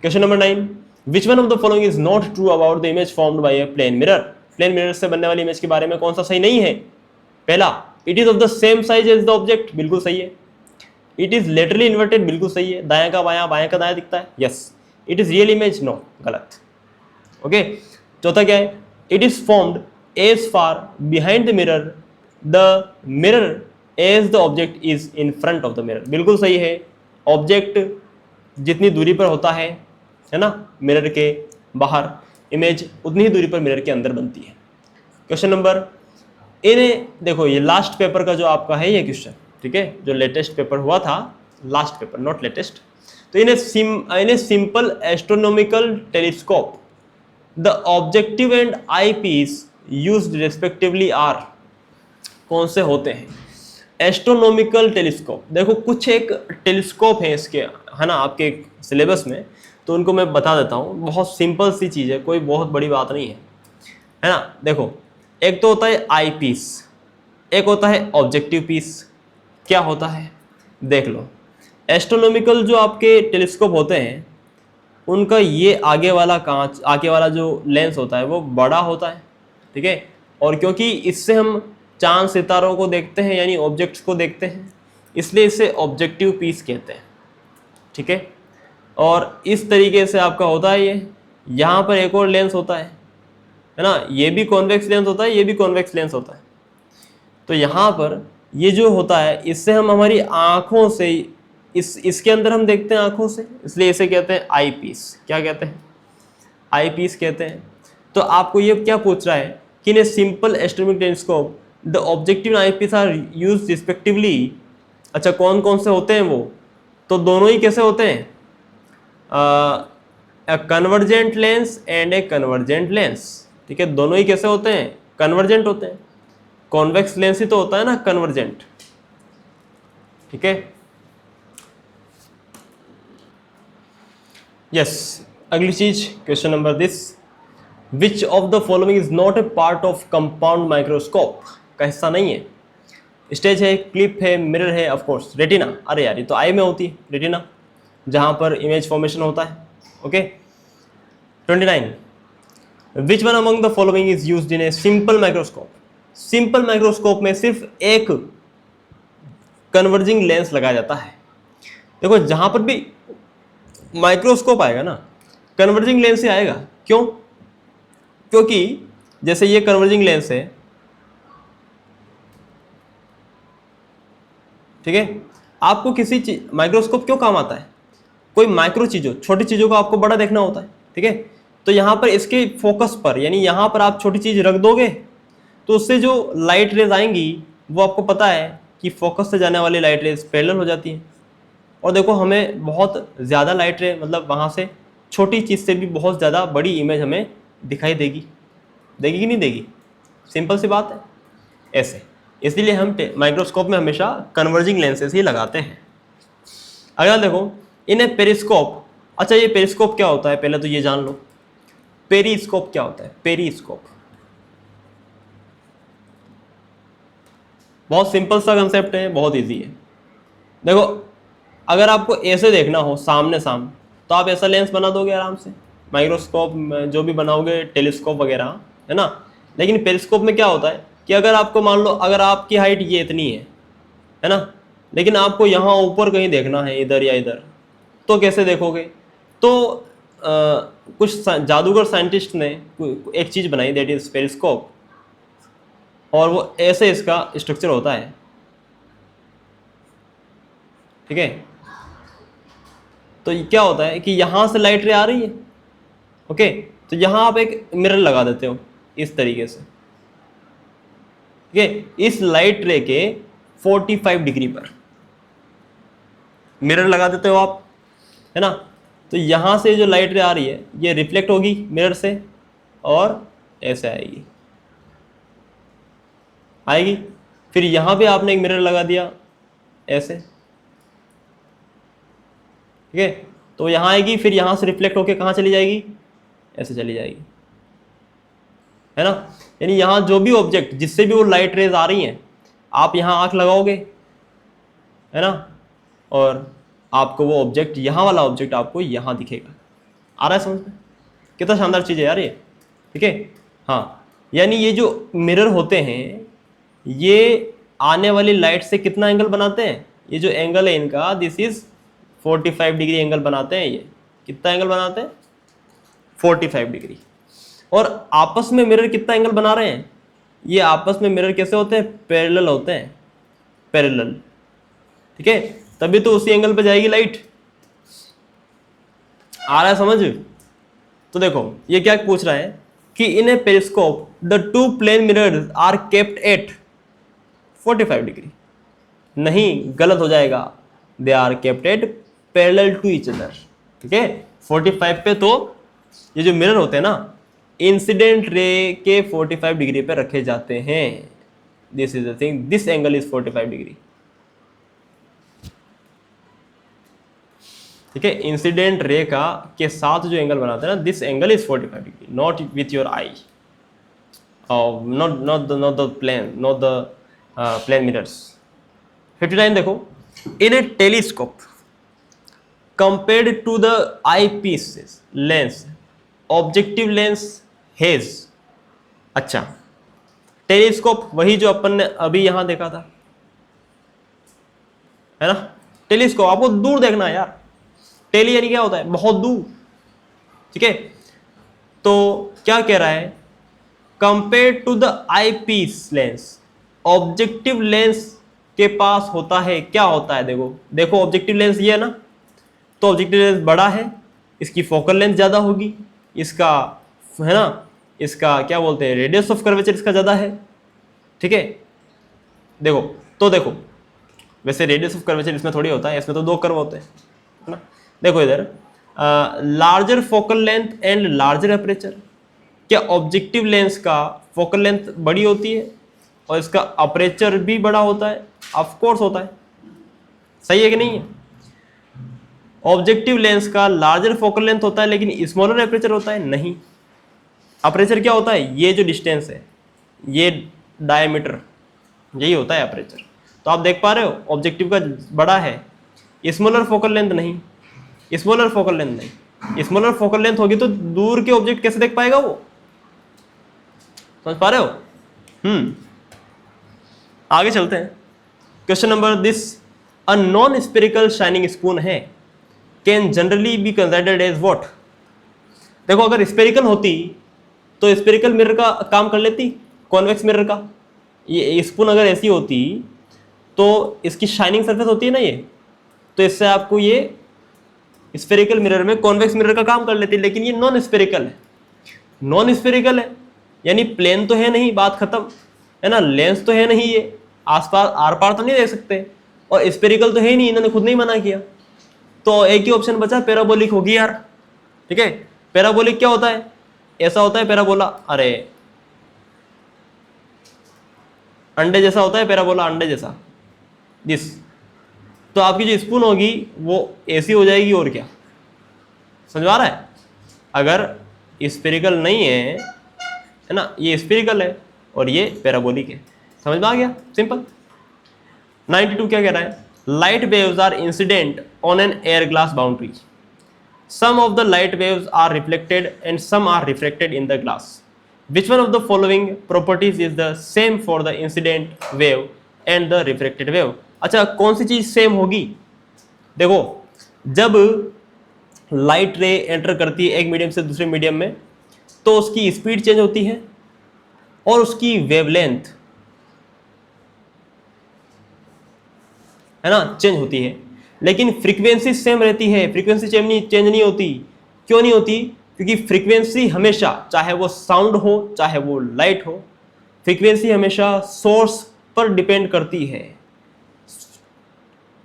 question number 9, which one of the following is not true about the image formed by a plane mirror. Plane mirror से बनने वाली इमेज के बारे में कौन सा सही नहीं है? पहला, it is of the same size as the object, बिल्कुल सही है। इट इज लेटरली इन्वर्टेड, बिल्कुल सही है, दायां का बायां, बायां का दायां दिखता है, yes. It is real image, no, गलत। ओके, चौथा क्या है? It is formed as far behind the mirror as the object is in front of the mirror, बिल्कुल सही है। ऑब्जेक्ट जितनी दूरी पर होता है ना, मिरर के बाहर, इमेज उतनी ही दूरी पर मिरर के अंदर बनती है। क्वेश्चन नंबर, इन्हें देखो, ये लास्ट पेपर का जो आपका है ये क्वेश्चन, ठीक है, जो लेटेस्ट पेपर हुआ था, लास्ट पेपर नॉट लेटेस्ट। तो इन्हें simple astronomical telescope the objective and eyepiece used respectively are, कौन से होते हैं? एस्ट्रोनॉमिकल टेलीस्कोप, देखो कुछ एक टेलीस्कोप है इसके, है ना, आपके सिलेबस में, तो उनको मैं बता देता हूँ। बहुत सिंपल सी चीज़ है, कोई बहुत बड़ी बात नहीं है ना। देखो, एक तो होता है आई पीस, एक होता है ऑब्जेक्टिव पीस। क्या होता है देख लो। एस्ट्रोनॉमिकल जो आपके टेलीस्कोप होते हैं, उनका ये आगे वाला कांच, आगे वाला जो लेंस होता है वो बड़ा होता है। ठीक है, और क्योंकि इससे हम चांद सितारों को देखते हैं, यानी ऑब्जेक्ट्स को देखते हैं, इसलिए इसे ऑब्जेक्टिव पीस कहते हैं। ठीक है, और इस तरीके से आपका होता है ये। यहाँ पर एक और लेंस होता है ना, ये भी कॉन्वेक्स लेंस होता है, ये भी कॉन्वेक्स लेंस होता है। तो यहाँ पर ये जो होता है, इससे हम हमारी आँखों से, इसके अंदर हम देखते हैं आँखों से, इसलिए इसे कहते हैं आई पीस। क्या कहते हैं? आई पीस कहते हैं। तो आपको ये क्या पूछ रहा है कि in a simple astronomical telescope the objective and eyepiece are used respectively. अच्छा, कौन कौन से होते हैं वो? तो दोनों ही कैसे होते हैं? Convergent lens and A convergent lens, ठीक है, दोनों ही कैसे होते हैं, कन्वर्जेंट होते हैं। कॉन्वेक्स लेंस ही तो होता है ना कन्वर्जेंट, ठीक है। यस, अगली चीज, question number this, which of the following is not a part of compound microscope, का हिस्सा नहीं है। स्टेज है, क्लिप है, मिरर है, ऑफ कोर्स रेटिना, अरे यार ये तो आई में होती है रेटिना, जहां पर इमेज फॉर्मेशन होता है। Okay 29, which one among the following is used in a simple microscope. Simple microscope में सिर्फ एक कन्वर्जिंग लेंस लगाया जाता है। देखो जहां पर भी माइक्रोस्कोप आएगा ना, कन्वर्जिंग लेंस ही आएगा। क्यों? क्योंकि जैसे ये कन्वर्जिंग लेंस है, ठीक है, आपको किसी चीज, माइक्रोस्कोप क्यों काम आता है, कोई माइक्रो चीजों, छोटी चीजों को आपको बड़ा देखना होता है, ठीक है। तो यहां पर इसके फोकस पर, यानी यहां पर आप छोटी चीज रख दोगे तो उससे जो लाइट रेज आएंगी वो आपको पता है कि फोकस से जाने वाली लाइट रेज पैरेलल हो जाती है। और देखो हमें बहुत ज़्यादा लाइट रे, मतलब वहाँ से छोटी चीज़ से भी बहुत ज़्यादा बड़ी इमेज हमें दिखाई देगी, देगी कि नहीं देगी, सिंपल सी बात है ऐसे। इसलिए हम माइक्रोस्कोप में हमेशा कन्वर्जिंग लेंसेज ही लगाते हैं। अगला देखो, इन ए पेरिस्कोप, अच्छा ये पेरिस्कोप क्या होता है पहले तो ये जान लो। पेरिस्कोप क्या होता है, पेरिस्कोप बहुत सिंपल सा कंसेप्ट है, बहुत इजी है। देखो अगर आपको ऐसे देखना हो सामने सामने तो आप ऐसा लेंस बना दोगे आराम से, माइक्रोस्कोप जो भी बनाओगे, टेलीस्कोप वगैरह, है ना। लेकिन पेरिस्कोप में क्या होता है कि अगर आपको मान लो अगर आपकी हाइट ये इतनी है ना, लेकिन आपको यहाँ ऊपर कहीं देखना है, इधर या इधर, तो कैसे देखोगे। तो कुछ जादूगर साइंटिस्ट ने एक चीज़ बनाई, दैट इज पेरिस्कोप, और वो ऐसे इसका स्ट्रक्चर होता है, ठीक है। तो क्या होता है कि यहाँ से लाइट रे आ रही है, ओके, तो यहाँ आप एक मिरर लगा देते हो इस तरीके से, ठीक है। इस लाइट रे के 45 डिग्री पर मिरर लगा देते हो आप, है ना। तो यहाँ से जो लाइट रे आ रही है ये रिफ्लेक्ट होगी मिरर से और ऐसे आएगी, आएगी। फिर यहाँ पे आपने एक मिरर लगा दिया ऐसे, ठीक है, तो यहाँ आएगी, फिर यहाँ से रिफ्लेक्ट होके कहाँ चली जाएगी, ऐसे चली जाएगी, है ना। यानी यहाँ जो भी ऑब्जेक्ट जिससे भी वो लाइट रेज आ रही हैं, आप यहाँ आंख लगाओगे, है ना, और आपको वो ऑब्जेक्ट, यहाँ वाला ऑब्जेक्ट आपको यहाँ दिखेगा। आ रहा है समझ में? कितना शानदार चीज़ है यार ये, ठीक है। हाँ, यानी ये जो मिरर होते हैं ये आने वाली लाइट से कितना एंगल बनाते हैं, ये जो एंगल है इनका, दिस इज 45 डिग्री एंगल बनाते हैं। ये कितना एंगल बनाते हैं, 45 डिग्री। और आपस में मिरर कितना एंगल बना रहे हैं, ये आपस में मिरर कैसे होते हैं, पैरेलल होते हैं, पैरेलल, ठीक है, तभी तो उसी एंगल पे जाएगी लाइट। आ रहा है समझ? तो देखो ये क्या पूछ रहा है कि in a periscope the two plane mirrors are kept at 45 degree. नहीं, गलत हो जाएगा, they are kept at parallel to each other, ठीक है। 45 पे तो ये जो मिरर होते हैं ना, इंसिडेंट रे के 45 डिग्री पे रखे जाते हैं। This is the thing, this angle is 45 degree, ठीक है। इंसिडेंट रे का के साथ जो एंगल बनाते हैं ना, this angle is 45 degree, not with your eye, not the plane mirrors. 59 देखो, in a telescope compared to the eyepiece lens objective lens has, अच्छा टेलीस्कोप वही जो अपन ने अभी यहां देखा था, है ना। टेलीस्कोप आपको दूर देखना है यार, टेली यानी क्या होता है, बहुत दूर, ठीक है। तो क्या कह रहा है, compare to the eyepiece lens, objective lens के पास होता है, क्या होता है, देखो देखो ऑब्जेक्टिव लेंस ये है ना, तो ऑब्जेक्टिव लेंस बड़ा है, इसकी फोकल लेंथ ज़्यादा होगी, इसका, है ना, इसका क्या बोलते हैं, रेडियस ऑफ कर्वेचर इसका ज़्यादा है, ठीक है। देखो तो देखो, वैसे रेडियस ऑफ कर्वेचर इसमें थोड़ी होता है, इसमें तो दो कर्व होते हैं, है ना। देखो इधर larger focal length and larger aperture. क्या ऑब्जेक्टिव लेंस का फोकल लेंथ बड़ी होती है और इसका अपर्चर भी बड़ा होता है? ऑफ कोर्स होता है। सही है कि नहीं है? ऑब्जेक्टिव लेंस का लार्जर फोकल लेंथ होता है लेकिन स्मॉलर अपर्चर होता है? नहीं। अपर्चर क्या होता है? ये जो डिस्टेंस है, ये डायमीटर, यही होता है अपर्चर। तो आप देख पा रहे हो ऑब्जेक्टिव का बड़ा है, स्मॉलर फोकल लेंथ नहीं, स्मॉलर फोकल लेंथ नहीं। स्मॉलर फोकल लेंथ होगी तो दूर के ऑब्जेक्ट कैसे देख पाएगा वो? समझ पा रहे हो? आगे चलते हैं। Question number this, a non spherical shining spoon है can generally be considered as what? देखो अगर स्पेरिकल होती तो स्पेरिकल मिरर का काम कर लेती, कॉन्वेक्स मिरर का। ये स्पून अगर ऐसी होती तो इसकी शाइनिंग सरफेस होती है ना ये, तो इससे आपको ये स्पेरिकल मिरर में कॉन्वेक्स मिरर का काम कर लेती, लेकिन ये नॉन स्पेरिकल है। नॉन स्पेरिकल है यानी प्लेन तो है नहीं, बात खत्म है ना। लेंस तो है नहीं, ये आसपास आर पार तो नहीं देख सकते, और स्पेरिकल तो है नहीं, इन्होंने खुद नहीं मना किया। तो एक ही ऑप्शन बचा, पैराबोलिक होगी यार। ठीक है, पैराबोलिक क्या होता है? ऐसा होता है पैराबोला, अरे अंडे जैसा होता है पैराबोला, अंडे जैसा दिस। तो आपकी जो स्पून होगी वो ऐसी हो जाएगी, और क्या? समझ आ रहा है? अगर स्पेरिकल नहीं है ना, ये स्पेरिकल है और ये पैराबोलिक है। समझ में आ गया? सिंपल। 92 क्या कह रहा है? Light waves are incident on an air glass boundary, some of the light waves are reflected and some are refracted in the glass, which one of the following properties is the same for the incident wave and the reflected wave? अच्छा, कौन सी चीज सेम होगी? देखो, जब लाइट रे एंटर करती है एक मीडियम से दूसरे मीडियम में, तो उसकी स्पीड चेंज होती है और उसकी वेवलेंथ है ना चेंज होती है, लेकिन फ्रीक्वेंसी सेम रहती है। फ्रीक्वेंसी चेंज नहीं होती। क्यों नहीं होती? क्योंकि फ्रीक्वेंसी हमेशा, चाहे वो साउंड हो चाहे वो लाइट हो, फ्रीक्वेंसी हमेशा सोर्स पर डिपेंड करती है।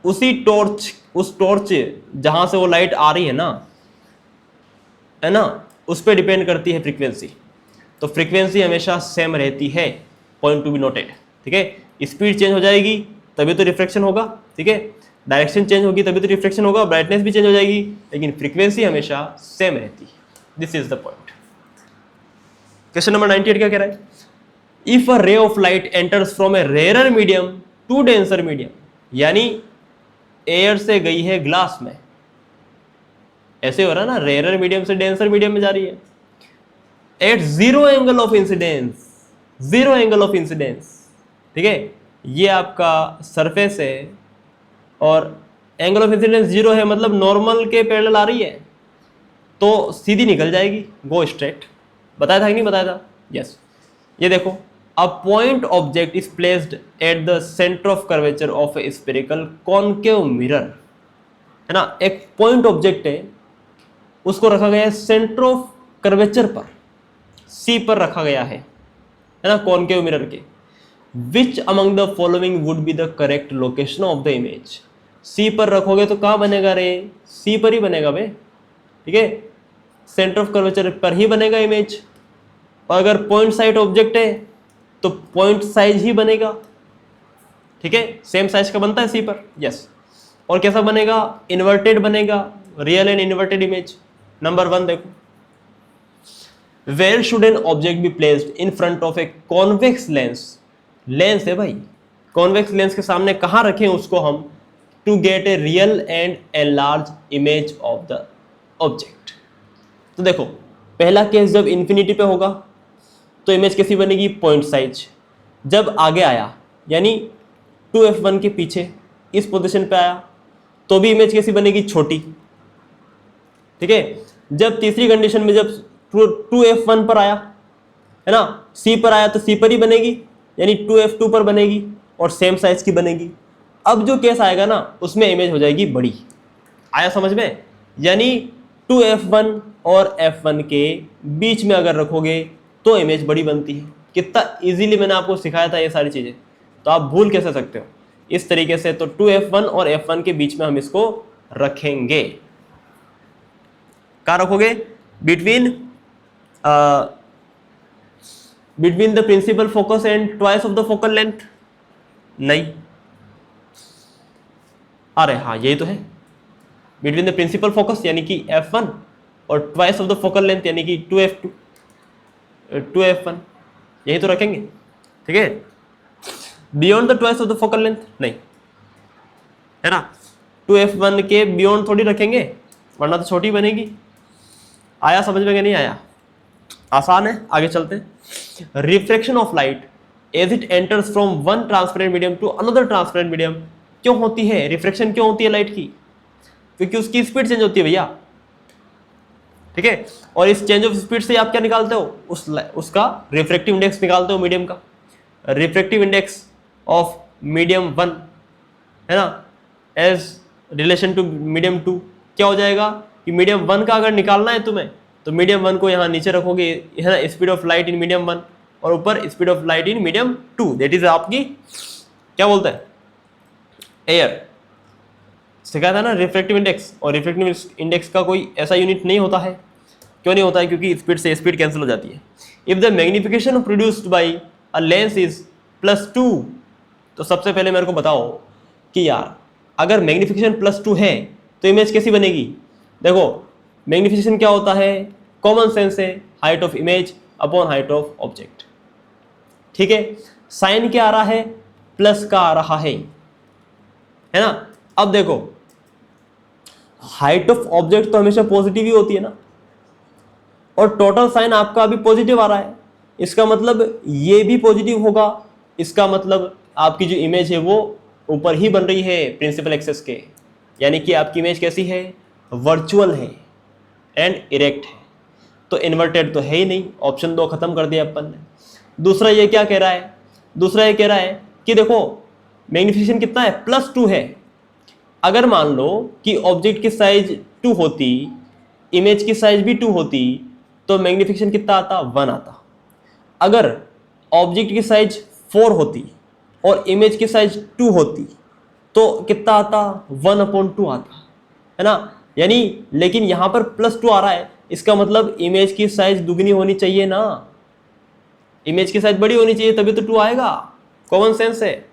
उसी टॉर्च, उस टॉर्च जहां से वो लाइट आ रही है ना, उस पर डिपेंड करती है फ्रीक्वेंसी। तो फ्रीक्वेंसी हमेशा सेम रहती है, पॉइंट टू बी नोटेड। ठीक है, स्पीड चेंज हो जाएगी तभी तो रिफ्लेक्शन होगा। ठीक है, डायरेक्शन चेंज होगी तभी तो रिफ्लेक्शन होगा, ब्राइटनेस भी चेंज हो जाएगी, लेकिन फ्रीक्वेंसी हमेशा सेम रहती है। This is the point. Question number 98 क्या कह रहा है? If a ray of light enters from a rare medium to denser medium, यानी एयर से गई है ग्लास में, ऐसे हो रहा है ना, रेयर मीडियम से डेंसर मीडियम में जा रही है, at zero angle of incidence, zero angle of incidence. ठीक है, ये आपका सरफेस है और एंगल ऑफ इंसिडेंस जीरो है, मतलब नॉर्मल के पैरेलल आ रही है, तो सीधी निकल जाएगी, गो स्ट्रेट। बताया था कि नहीं बताया था? यस। ये देखो, a point object is placed at the centre of curvature of A spherical concave mirror, है ना। एक पॉइंट ऑब्जेक्ट है, उसको रखा गया है सेंटर ऑफ कर्वेचर पर, सी पर रखा गया है ना, कॉनकेव मिरर के। Which among the following would be the correct location of the image? C पर रखोगे तो कहाँ बनेगा रे? सी पर ही बनेगा बे। ठीक है, सेंटर ऑफ कर्वेचर पर ही बनेगा इमेज। और अगर पॉइंट साइड ऑब्जेक्ट है तो पॉइंट साइज ही बनेगा। ठीक है, सेम साइज का बनता है सी पर। यस। और कैसा बनेगा? इन्वर्टेड बनेगा, real and inverted image. Number 1 देखो, where should an object be placed in front of a convex lens? Lens है भाई, कॉन्वेक्स लेंस के सामने कहां रखें उसको हम, to get a real and enlarge image of the object? तो देखो, पहला केस जब इन्फिनिटी पे होगा तो इमेज कैसी बनेगी? Point size. जब आगे आया यानी 2f1 के पीछे इस पोजीशन पे आया तो भी इमेज कैसी बनेगी? छोटी। ठीक है, जब तीसरी कंडीशन में जब 2f1 पर आया है ना, c पर आया तो c पर ही बनेगी, यानी 2f2 पर बनेगी और सेम साइज की बनेगी। अब जो केस आएगा ना उसमें इमेज हो जाएगी बड़ी। आया समझ में? यानी 2f1 और f1 के बीच में अगर रखोगे तो इमेज बड़ी बनती है। कितना इजीली मैंने आपको सिखाया था ये सारी चीजें, तो आप भूल कैसे सकते हो? इस तरीके से तो 2f1 और f1 के बीच में हम इसको रखेंगे। कहाँ रखोगे? Between between the principal focus and twice of the focal length? नहीं, अरे हाँ यही तो है, बिटवीन द प्रिंसिपल फोकस यानी कि f1 और twice of the focal length यानी कि 2f1, यही तो रखेंगे, ठीक है। Beyond the twice of the focal length नहीं, है ना, 2f1 के बियॉन्ड थोड़ी रखेंगे वरना तो छोटी बनेगी। आया समझ में कि नहीं आया? आसान है, आगे चलते हैं। Refraction of light as it enters from one transparent medium to another transparent medium क्यों होती है? रिफ्रैक्शन क्यों होती है लाइट की? क्योंकि उसकी स्पीड चेंज होती है भैया, ठीक है। और इस चेंज ऑफ स्पीड से आप क्या निकालते हो? उसका रिफ्रैक्टिव इंडेक्स निकालते हो मीडियम का। रिफ्रैक्टिव इंडेक्स ऑफ मीडियम 1, है ना, एज रिलेशन टू मीडियम 2 क्या हो जाएगा कि मीडियम 1 का अगर निकालना है तुम्हें तो मीडियम 1 को यहाँ नीचे रखोगे, है ना, speed of light in medium 1 और ऊपर speed of light in medium 2, that is आपकी क्या बोलते हैं, एयर। सिखाया था ना रिफ्रैक्टिव इंडेक्स, और रिफ्रैक्टिव इंडेक्स का कोई ऐसा यूनिट नहीं होता है। क्यों नहीं होता है? क्योंकि स्पीड से स्पीड कैंसिल हो जाती है। If the magnification produced by a lens is +2, तो सबसे पहले मेरे को बताओ कि यार अगर मैग्निफिकेशन +2 है तो इमेज कैसी बनेगी? देखो मैग्निफिकेशन क्या होता है, कॉमन सेंस है, height of image upon height of object, ठीक है। साइन क्या आ रहा है? प्लस का आ रहा है ना। अब देखो हाइट ऑफ ऑब्जेक्ट तो हमेशा पॉजिटिव ही होती है ना, और टोटल साइन आपका अभी पॉजिटिव आ रहा है, इसका मतलब ये भी पॉजिटिव होगा, इसका मतलब आपकी जो इमेज है वो ऊपर ही बन रही है प्रिंसिपल एक्सेस के, यानी कि आपकी इमेज कैसी है? वर्चुअल है एंड इरेक्ट है। तो इन्वर्टेड तो है ही नहीं, ऑप्शन 2 खत्म कर दिया अपन ने। दूसरा ये क्या कह रहा है? दूसरा ये कह रहा है कि देखो मैग्निफिकेशन कितना है? +2 है। अगर मान लो कि ऑब्जेक्ट की साइज 2 होती, इमेज की साइज भी 2 होती, तो मैग्निफिकेशन कितना आता? 1 आता। अगर ऑब्जेक्ट की साइज 4 होती और इमेज की साइज 2 होती तो कितना आता? 1/2 आता, है ना। यानी लेकिन यहां पर +2 आ रहा है, इसका मतलब इमेज की साइज दुगनी होनी चाहिए ना, इमेज की साइज बड़ी होनी चाहिए तभी तो 2 आएगा, कॉमन सेंस है।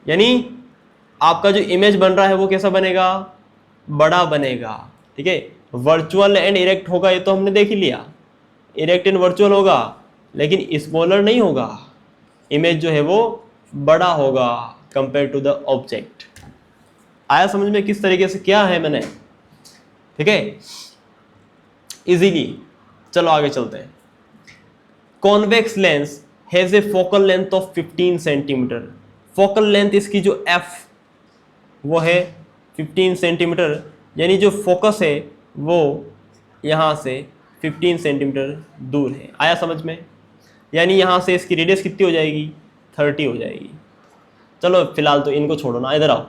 यानी आपका जो इमेज बन रहा है वो कैसा बनेगा? बड़ा बनेगा, ठीक है। वर्चुअल एंड इरेक्ट होगा ये तो हमने देख ही लिया, इरेक्ट एंड वर्चुअल होगा, लेकिन स्मॉलर नहीं होगा, इमेज जो है वो बड़ा होगा कंपेयर टू द ऑब्जेक्ट। आया समझ में किस तरीके से क्या है मैंने, ठीक है, इजीली। चलो आगे चलते हैं। Convex lens has a focal length of 15 centimetre. Focal length इसकी जो एफ वो है 15 सेंटीमीटर, यानी जो फोकस है वो यहाँ से 15 सेंटीमीटर दूर है। आया समझ में? यानी यहाँ से इसकी रेडियस कितनी हो जाएगी? 30 हो जाएगी। चलो फिलहाल तो इनको छोड़ो ना, इधर आओ,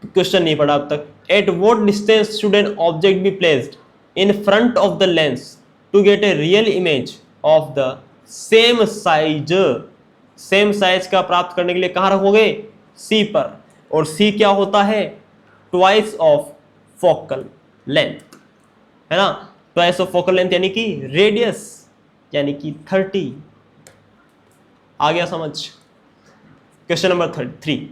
क्वेश्चन नहीं पढ़ा अब तक। At what distance should an object be placed in front of the lens to get a real image of the same size? Same size का प्राप्त करने के लिए कहाँ रखोगे? सी पर, और सी क्या होता है? ट्वाइस ऑफ फोकल लेंथ, है ना। ट्वाइस ऑफ फोकल लेंथ यानी कि रेडियस, यानी कि 30। आ गया समझ? Question number 3।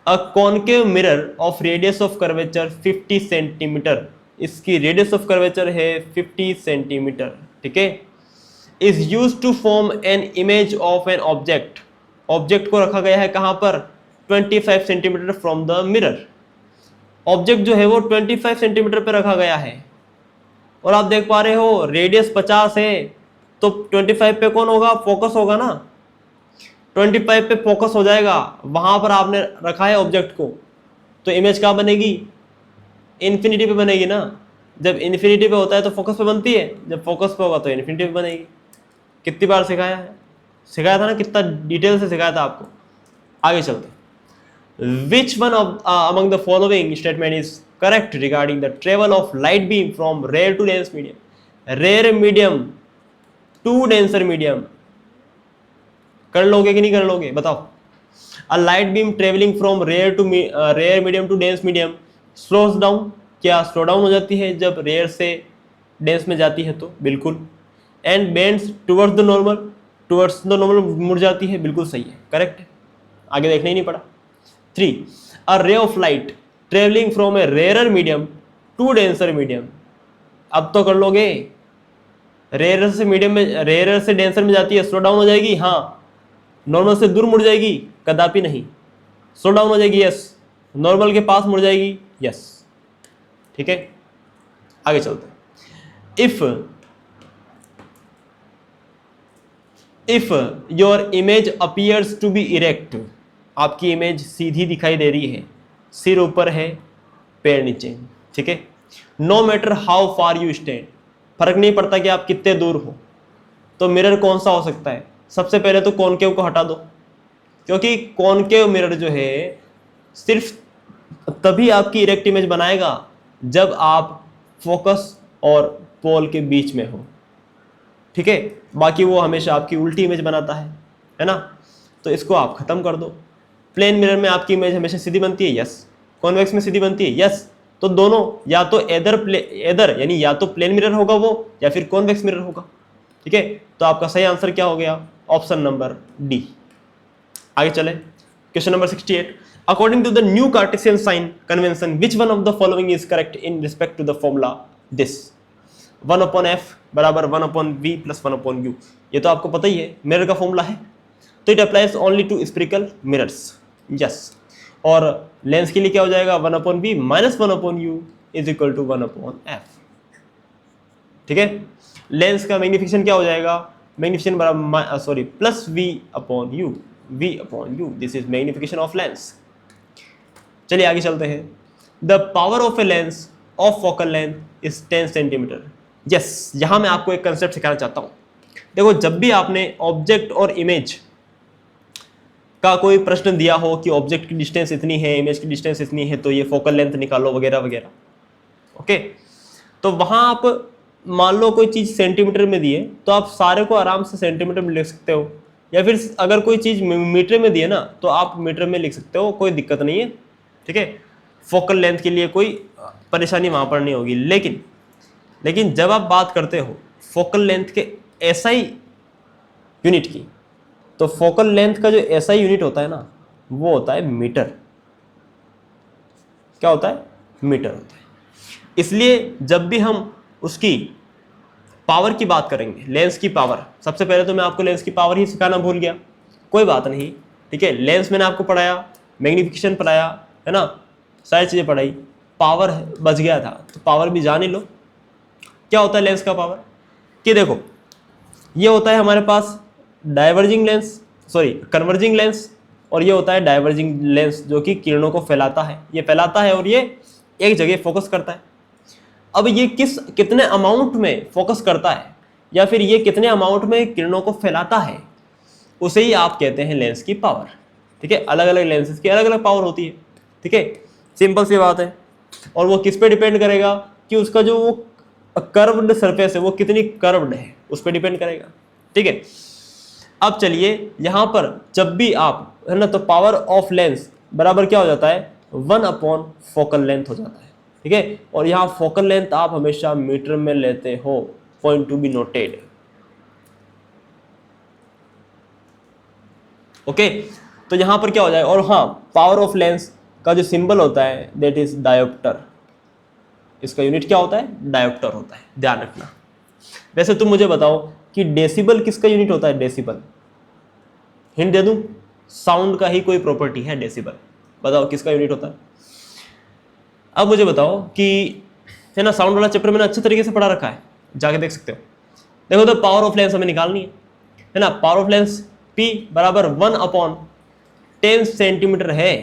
A concave mirror of radius of curvature 50 centimetre, इसकी रेडियस ऑफ कर्वेचर है 50 सेंटीमीटर, ठीक है, is use to form an image of an object. Object को रखा गया है कहां पर? 25 centimetre from the mirror. Object जो है वो 25 सेंटीमीटर पे रखा गया है, और आप देख पा रहे हो रेडियस 50 है, तो 25 पे कौन होगा? फोकस होगा ना, 25 पे फोकस हो जाएगा, वहां पर आपने रखा है ऑब्जेक्ट को, तो इमेज कहाँ बनेगी? इन्फिनिटी पे बनेगी ना। जब इन्फिनिटी पे होता है तो फोकस पे बनती है, जब फोकस पे होगा तो इन्फिनिटी पे बनेगी। कितनी बार सिखाया है? सिखाया था ना, कितना डिटेल से सिखाया था आपको। आगे चलते। Which one of among the following statement is correct regarding the travel of light beam from rare to dense medium? Rare medium to denser medium, कर लोगे कि नहीं कर लोगे बताओ? A light beam traveling from rare to rare medium to dense medium slows down, क्या स्लो डाउन हो जाती है जब रेयर से डेंस में जाती है तो बिल्कुल, and bends towards the normal मुड़ जाती है, बिल्कुल सही है, करेक्ट है, आगे देखना ही नहीं पड़ा। 3, a ray of light travelling from a rare medium to denser medium. अब तो कर लोगे, रेयर से मीडियम में, रेयर से डेंसर में जाती है, स्लो डाउन हो जाएगी, हाँ। नॉर्मल से दूर मुड़ जाएगी, कदापि नहीं। स्लो डाउन हो जाएगी, यस। नॉर्मल के पास मुड़ जाएगी, यस। ठीक है, आगे चलते हैं। If your image appears to be erect, आपकी इमेज सीधी दिखाई दे रही है, सिर ऊपर है, पैर नीचे, ठीक है। No matter how far you stand, फर्क नहीं पड़ता कि आप कितने दूर हो। तो मिरर कौन सा हो सकता है? सबसे पहले तो कॉनकेव को हटा दो, क्योंकि कॉनकेव मिरर जो है सिर्फ तभी आपकी इरेक्ट इमेज बनाएगा जब आप फोकस और पोल के बीच में हो, ठीक है। बाकी वो हमेशा आपकी उल्टी इमेज बनाता है ना। तो इसको आप खत्म कर दो। प्लेन मिरर में आपकी इमेज हमेशा सीधी बनती है, यस। कॉन्वेक्स में सीधी बनती है, यस। तो दोनों या तो एदर यानी या तो प्लेन मिरर होगा वो या फिर कॉन्वेक्स मिरर होगा, ठीक है। तो आपका सही आंसर क्या हो गया? Option number D. आगे चले, question number 68। According to the new Cartesian sign convention which one of the following is correct in respect to the formula this? 1/f बराबर 1/v प्लस 1/u। ये तो आपको पता ही है, मिरर का फॉर्मूला है, तो it applies only to spherical mirrors, yes. और लेंस के लिए क्या हो जाएगा? 1/v minus 1/u is equal to 1/f, ठीक है। लेंस का मैग्निफिकेशन क्या हो जाएगा? मैग्निफिकेशन बराबर sorry plus v/u, this is magnification of lens. चलिए आगे चलते हैं। The power of A lens of focal length is 10 centimetre. Yes, यहां मैं आपको एक कंसेप्ट सिखाना चाहता हूं। देखो, जब भी आपने ऑब्जेक्ट और इमेज का कोई प्रश्न दिया हो कि ऑब्जेक्ट की डिस्टेंस इतनी है, इमेज की डिस्टेंस इतनी है, तो ये फोकल लेंथ निकालो वगैरह वगैरह, ओके। तो वहां आप मान लो कोई चीज सेंटीमीटर में दी है तो आप सारे को आराम से सेंटीमीटर में लिख सकते हो, या फिर अगर कोई चीज मीटर में दी है ना तो आप मीटर में लिख सकते हो, कोई दिक्कत नहीं है, ठीक है। फोकल लेंथ के लिए कोई परेशानी वहां पर नहीं होगी। लेकिन जब आप बात करते हो फोकल लेंथ के एसआई यूनिट की, तो फोकल लेंथ का जो एसआई यूनिट होता है ना, वो होता है मीटर। क्या होता है? मीटर होता है। इसलिए जब भी हम उसकी पावर की बात करेंगे, लेंस की पावर, सबसे पहले तो मैं आपको लेंस की पावर ही सिखाना भूल गया, कोई बात नहीं, ठीक है। लेंस मैंने आपको पढ़ाया, मैग्निफिकेशन पढ़ाया, है ना, सारी चीजें पढ़ाई, पावर बच गया था तो पावर भी जान ही लो। क्या होता है लेंस का पावर? कि देखो, ये होता है हमारे पास diverging lens, sorry converging lens, और ये होता है डाइवर्जिंग लेंस जो कि किरणों को फैलाता है। ये फैलाता है और ये एक जगह फोकस करता है। अब ये कितने अमाउंट में फोकस करता है या फिर ये कितने अमाउंट में किरणों को फैलाता है, उसे ही आप कहते हैं लेंस की पावर, ठीक है। अलग अलग लेंसेज की अलग अलग पावर होती है, ठीक है, सिंपल सी बात है। और वो किस पे डिपेंड करेगा कि उसका जो वो कर्व्ड सरफेस है वो कितनी कर्व्ड है, उस पर डिपेंड करेगा, ठीक है। अब चलिए यहां पर जब भी आप, है ना, तो पावर ऑफ लेंस बराबर क्या हो जाता है? 1/फोकल लेंथ हो जाता है, ठीक है। और यहां फोकल लेंथ आप हमेशा मीटर में लेते हो, point to be noted, okay. तो यहां पर क्या हो जाएगा? और हाँ, पावर ऑफ लेंस का जो सिंबल होता है दैट इज डायोप्टर। इसका यूनिट क्या होता है? डायोप्टर होता है, ध्यान रखना। वैसे तुम मुझे बताओ कि डेसिबल किसका यूनिट होता है? डेसिबल, हिंट दे दूं, साउंड का ही कोई प्रॉपर्टी है डेसिबल, बताओ किसका यूनिट होता है? अब मुझे बताओ कि, है ना, साउंड वाला चैप्टर मैंने अच्छे तरीके से पढ़ा रखा है, जाके देख सकते हो। देखो, तो पावर ऑफ लेंस हमें निकालनी है ना। पावर ऑफ लेंस P बराबर 1/10 सेंटीमीटर है।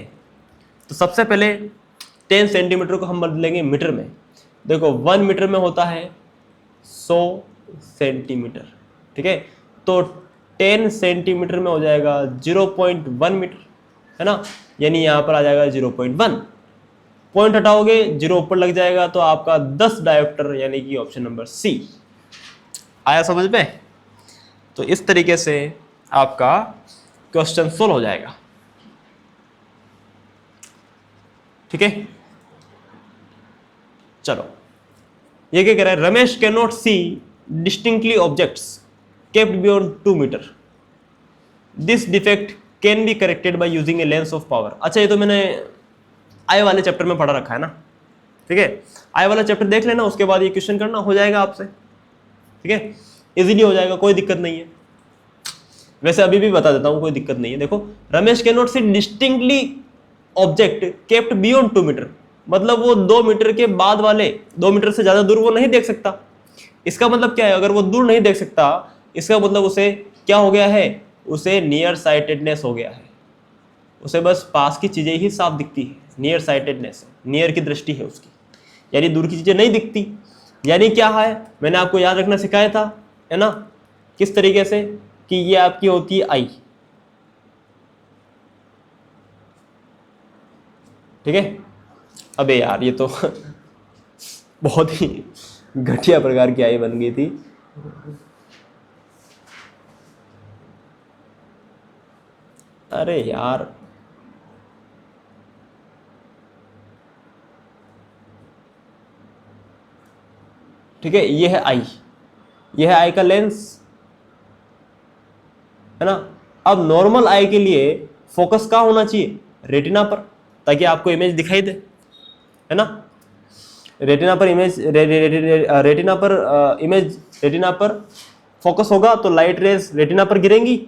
तो सबसे पहले 10 सेंटीमीटर को हम बदलेंगे मीटर में। देखो 1 मीटर में होता है 100 सेंटीमीटर, ठीक है। तो 10 सेंटीमीटर में हो जाएगा 0.1 मीटर, है ना, यानी यहां पर आ जाएगा 0.1। पॉइंट हटाओगे, 0 ऊपर लग जाएगा, तो आपका 10 डायोप्टर, यानी कि ऑप्शन नंबर सी आया समझ में। तो इस तरीके से आपका क्वेश्चन सोल्व हो जाएगा, ठीक है। चलो ये क्या कह रहा है, Ramesh cannot see distinctly objects kept beyond 2 metre, this defect can be corrected by using a lens of power. अच्छा, ये तो मैंने आई वाले चैप्टर में पढ़ा रखा है ना, ठीक है, आई वाला चैप्टर देख लेना, उसके बाद ये क्वेश्चन करना, हो जाएगा आपसे, ठीक है, इजीली हो जाएगा, कोई दिक्कत नहीं है। वैसे अभी भी बता देता हूं, कोई दिक्कत नहीं है। देखो, Ramesh cannot see distinctly object kept beyond 2 metre, मतलब वो 2 मीटर के बाद वाले, 2 मीटर से ज्यादा दूर वो नहीं देख सकता। इसका मतलब क्या है, अगर वो दूर नहीं देख सकता, इसका मतलब उसे क्या हो गया है, उसे नियर साइटेडनेस हो गया है, उसे बस पास की चीजें ही साफ दिखती है, नियर साइटेडनेस, नियर की दृष्टि है उसकी, यानी दूर की चीजें नहीं दिखती। यानी क्या है, मैंने आपको याद रखना सिखाया था, है ना, किस तरीके से, कि ये आपकी होती है आई, ठीक है। अबे यार, ये तो बहुत ही घटिया प्रकार की आई बन गई थी। अरे यार, ठीक है, ये है आई, ये है आई का लेंस, है ना। अब नॉर्मल आई के लिए फोकस कहाँ होना चाहिए, रेटिना पर, ताकि आपको इमेज दिखाई दे, है ना। रेटिना पर इमेज रेटिना पर फोकस होगा तो लाइट रेज रेटिना पर गिरेंगी,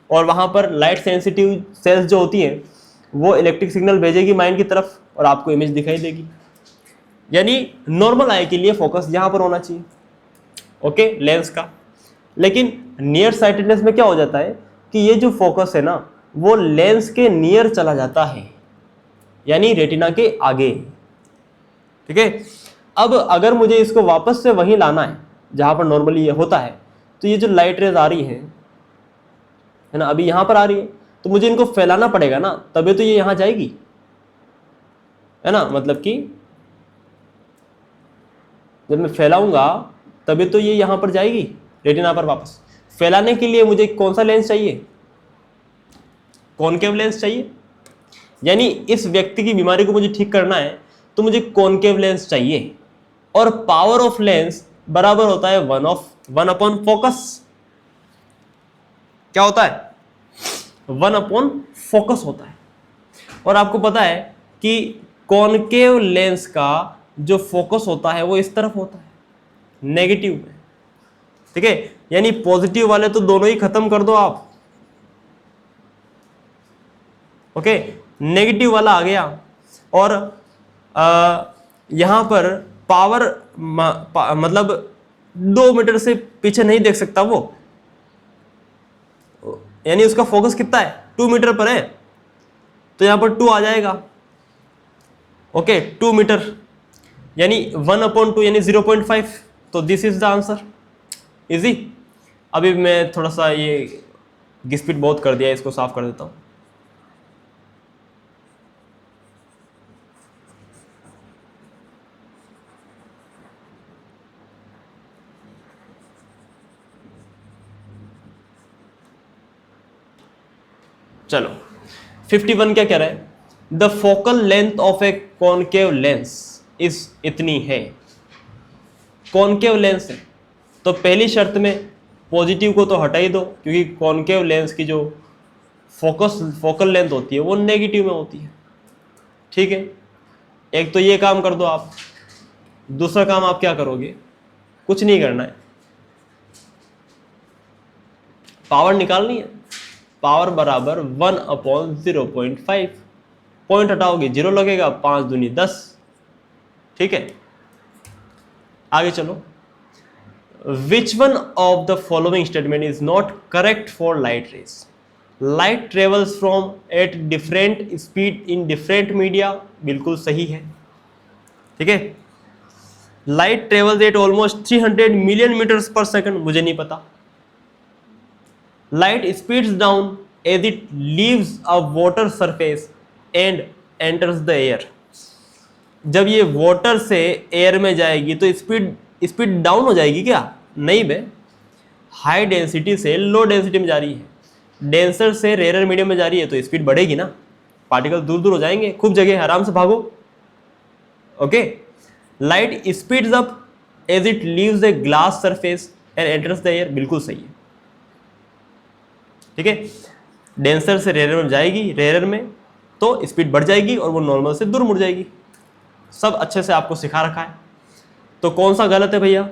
और वहां पर लाइट सेंसिटिव सेल्स जो होती हैं वो इलेक्ट्रिक सिग्नल भेजेगी माइंड की तरफ, और आपको इमेज दिखाई देगी। यानी नॉर्मल आई के लिए फोकस यहां पर होना चाहिए, ओके, लेंस का। लेकिन नियर साइटेडनेस में क्या हो जाता है कि ये जो फोकस है ना, वो लेंस के नियर चला जाता है, यानी रेटिना के आगे, ठीक है। अब अगर मुझे इसको वापस से वहीं लाना है जहां पर नॉर्मली ये होता है, तो ये जो लाइट रेज आ रही है ना, अभी यहां पर आ रही है, तो मुझे इनको फैलाना पड़ेगा ना, तभी तो ये यहां जाएगी, है ना। मतलब कि जब मैं फैलाऊंगा तभी तो ये यहां पर जाएगी रेटिना पर वापस। फैलाने के लिए मुझे कौन सा लेंस चाहिए, कॉनकेव लेंस चाहिए। यानी इस व्यक्ति की बीमारी को मुझे ठीक करना है तो मुझे कॉनकेव लेंस चाहिए, और पावर ऑफ लेंस बराबर होता है 1 अपॉन फोकस। क्या होता है, 1 अपॉन फोकस होता है। और आपको पता है कि कॉनकेव लेंस का जो फोकस होता है वो इस तरफ होता है, नेगेटिव में, ठीक है। यानी पॉजिटिव वाले तो दोनों ही खत्म कर दो आप, ओके, नेगेटिव वाला आ गया, और यहां पर पावर मतलब 2 मीटर से पीछे नहीं देख सकता वो, यानी उसका फोकस कितना है, 2 मीटर पर है, तो यहां पर 2 आ जाएगा, ओके, 2 मीटर, यानी 1/2 यानी 0.5, तो this is the answer, easy. अभी मैं थोड़ा सा ये घिसपिट बहुत कर दिया, इसको साफ कर देता हूं। चलो, 51 क्या कह रहा है, the focal length of A concave lens इस इतनी है, कॉनकेव लेंस है, तो पहली शर्त में पॉजिटिव को तो हटा ही दो, क्योंकि कॉनकेव लेंस की जो फोकल लेंथ होती है वो नेगेटिव में होती है, ठीक है। एक तो ये काम कर दो आप, दूसरा काम आप क्या करोगे, कुछ नहीं करना है, पावर निकालनी है, पावर बराबर 1/0.5, पॉइंट हटाओगे 0 लगेगा, 5 दूनी 10, ठीक है। आगे चलो, which one of the following statement is not correct for light rays, light travels from at different speed in different media, बिल्कुल सही है, ठीक है। Light travels at almost 300 million metres पर सेकंड, मुझे नहीं पता। Light speeds down as it leaves a water surface and enters the air, जब ये वाटर से एयर में जाएगी तो स्पीड डाउन हो जाएगी क्या, नहीं बे, हाई डेंसिटी से लो डेंसिटी में जा रही है, डेंसर से रेयर मीडियम में जा रही है, तो स्पीड बढ़ेगी ना, पार्टिकल दूर दूर हो जाएंगे, खूब जगह, आराम से भागो, okay. Light speeds up as it leaves a glass surface and enters the air, बिल्कुल सही है। ठीक है, डेंसर से रेयर में जाएगी, रेयर में तो स्पीड बढ़ जाएगी और वो नॉर्मल से दूर मुड़ जाएगी। सब अच्छे से आपको सिखा रखा है। तो कौन सा गलत है भैया?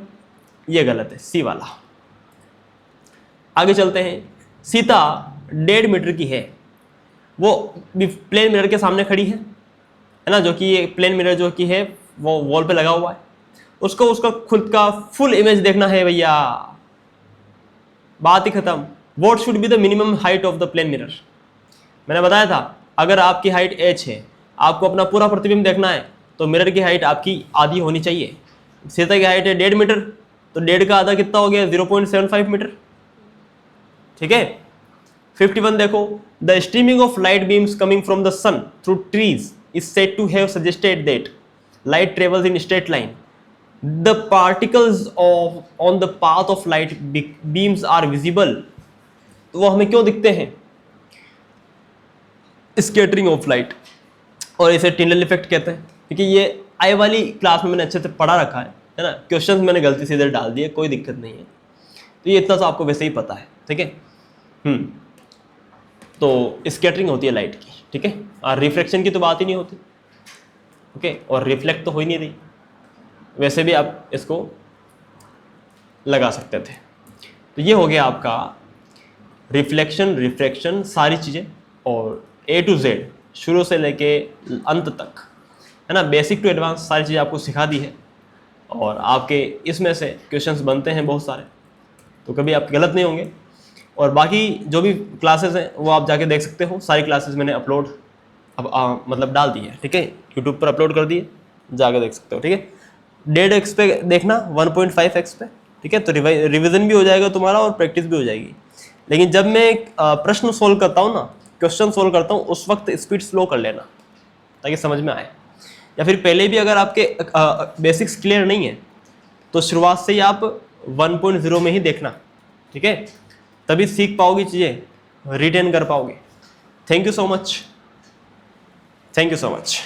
ये गलत है, सी वाला। आगे चलते हैं। सीता 1.5 मीटर की है, वो प्लेन मिरर के सामने खड़ी है ना, जो कि ये प्लेन मिरर जो कि है वो वॉल पे लगा हुआ है। उसको उसका खुद का फुल इमेज देखना है भैया, बात ही खत्म। What should be the minimum height of the plane mirror? मैंने बताया था अगर आपकी हाइट h है, आपको अपना पूरा प्रतिबिंब देखना है तो मिरर की हाइट आपकी आधी होनी चाहिए। सीता की हाइट है 1.5 मीटर, तो 1.5 का आधा कितना हो गया? 0.75 मीटर। ठीक है। 51 देखो, the streaming of light beams coming from the sun through trees is said to have suggested that light travels in straight line, the particles of on the path of light beams are visible. तो वो हमें क्यों दिखते हैं? स्कैटरिंग ऑफ लाइट, और इसे टिंडल इफेक्ट कहते हैं। क्योंकि ये आई वाली क्लास में मैंने अच्छे से पढ़ा रखा है ना, क्वेश्चंस मैंने गलती से इधर डाल दिए, कोई दिक्कत नहीं है। तो ये इतना तो आपको वैसे ही पता है। ठीक है। तो स्कैटरिंग होती है लाइट की। ठीक है, और रिफ्लेक्शन की तो बात ही नहीं होती। ओके, और रिफ्लेक्ट तो हो ही नहीं रही, वैसे भी आप इसको लगा सकते थे। तो ये हो गया आपका रिफ्लेक्शन, रिफ्रैक्शन, सारी चीज़ें, और A to Z शुरू से लेके अंत तक, है ना, बेसिक टू एडवांस सारी चीज़ें आपको सिखा दी है। और आपके इसमें से क्वेश्चंस बनते हैं बहुत सारे, तो कभी आप गलत नहीं होंगे। और बाकी जो भी क्लासेस हैं वो आप जाके देख सकते हो, सारी क्लासेस मैंने अपलोड मतलब डाल दी है। ठीक है, यूट्यूब पर अपलोड कर दिए, जाके देख सकते हो। ठीक है, 1.5x पे देखना, 1.5x पे। ठीक है, तो रिवीजन भी हो जाएगा तुम्हारा और प्रैक्टिस भी हो जाएगी। लेकिन जब मैं प्रश्न सोल्व करता हूँ ना, क्वेश्चन सोल्व करता हूँ, उस वक्त स्पीड स्लो कर लेना ताकि समझ में आए। या फिर पहले भी अगर आपके बेसिक्स क्लियर नहीं है तो शुरुआत से ही आप 1.0 में ही देखना। ठीक है, तभी सीख पाओगे, चीज़ें रिटेन कर पाओगे। Thank you so much, thank you so much.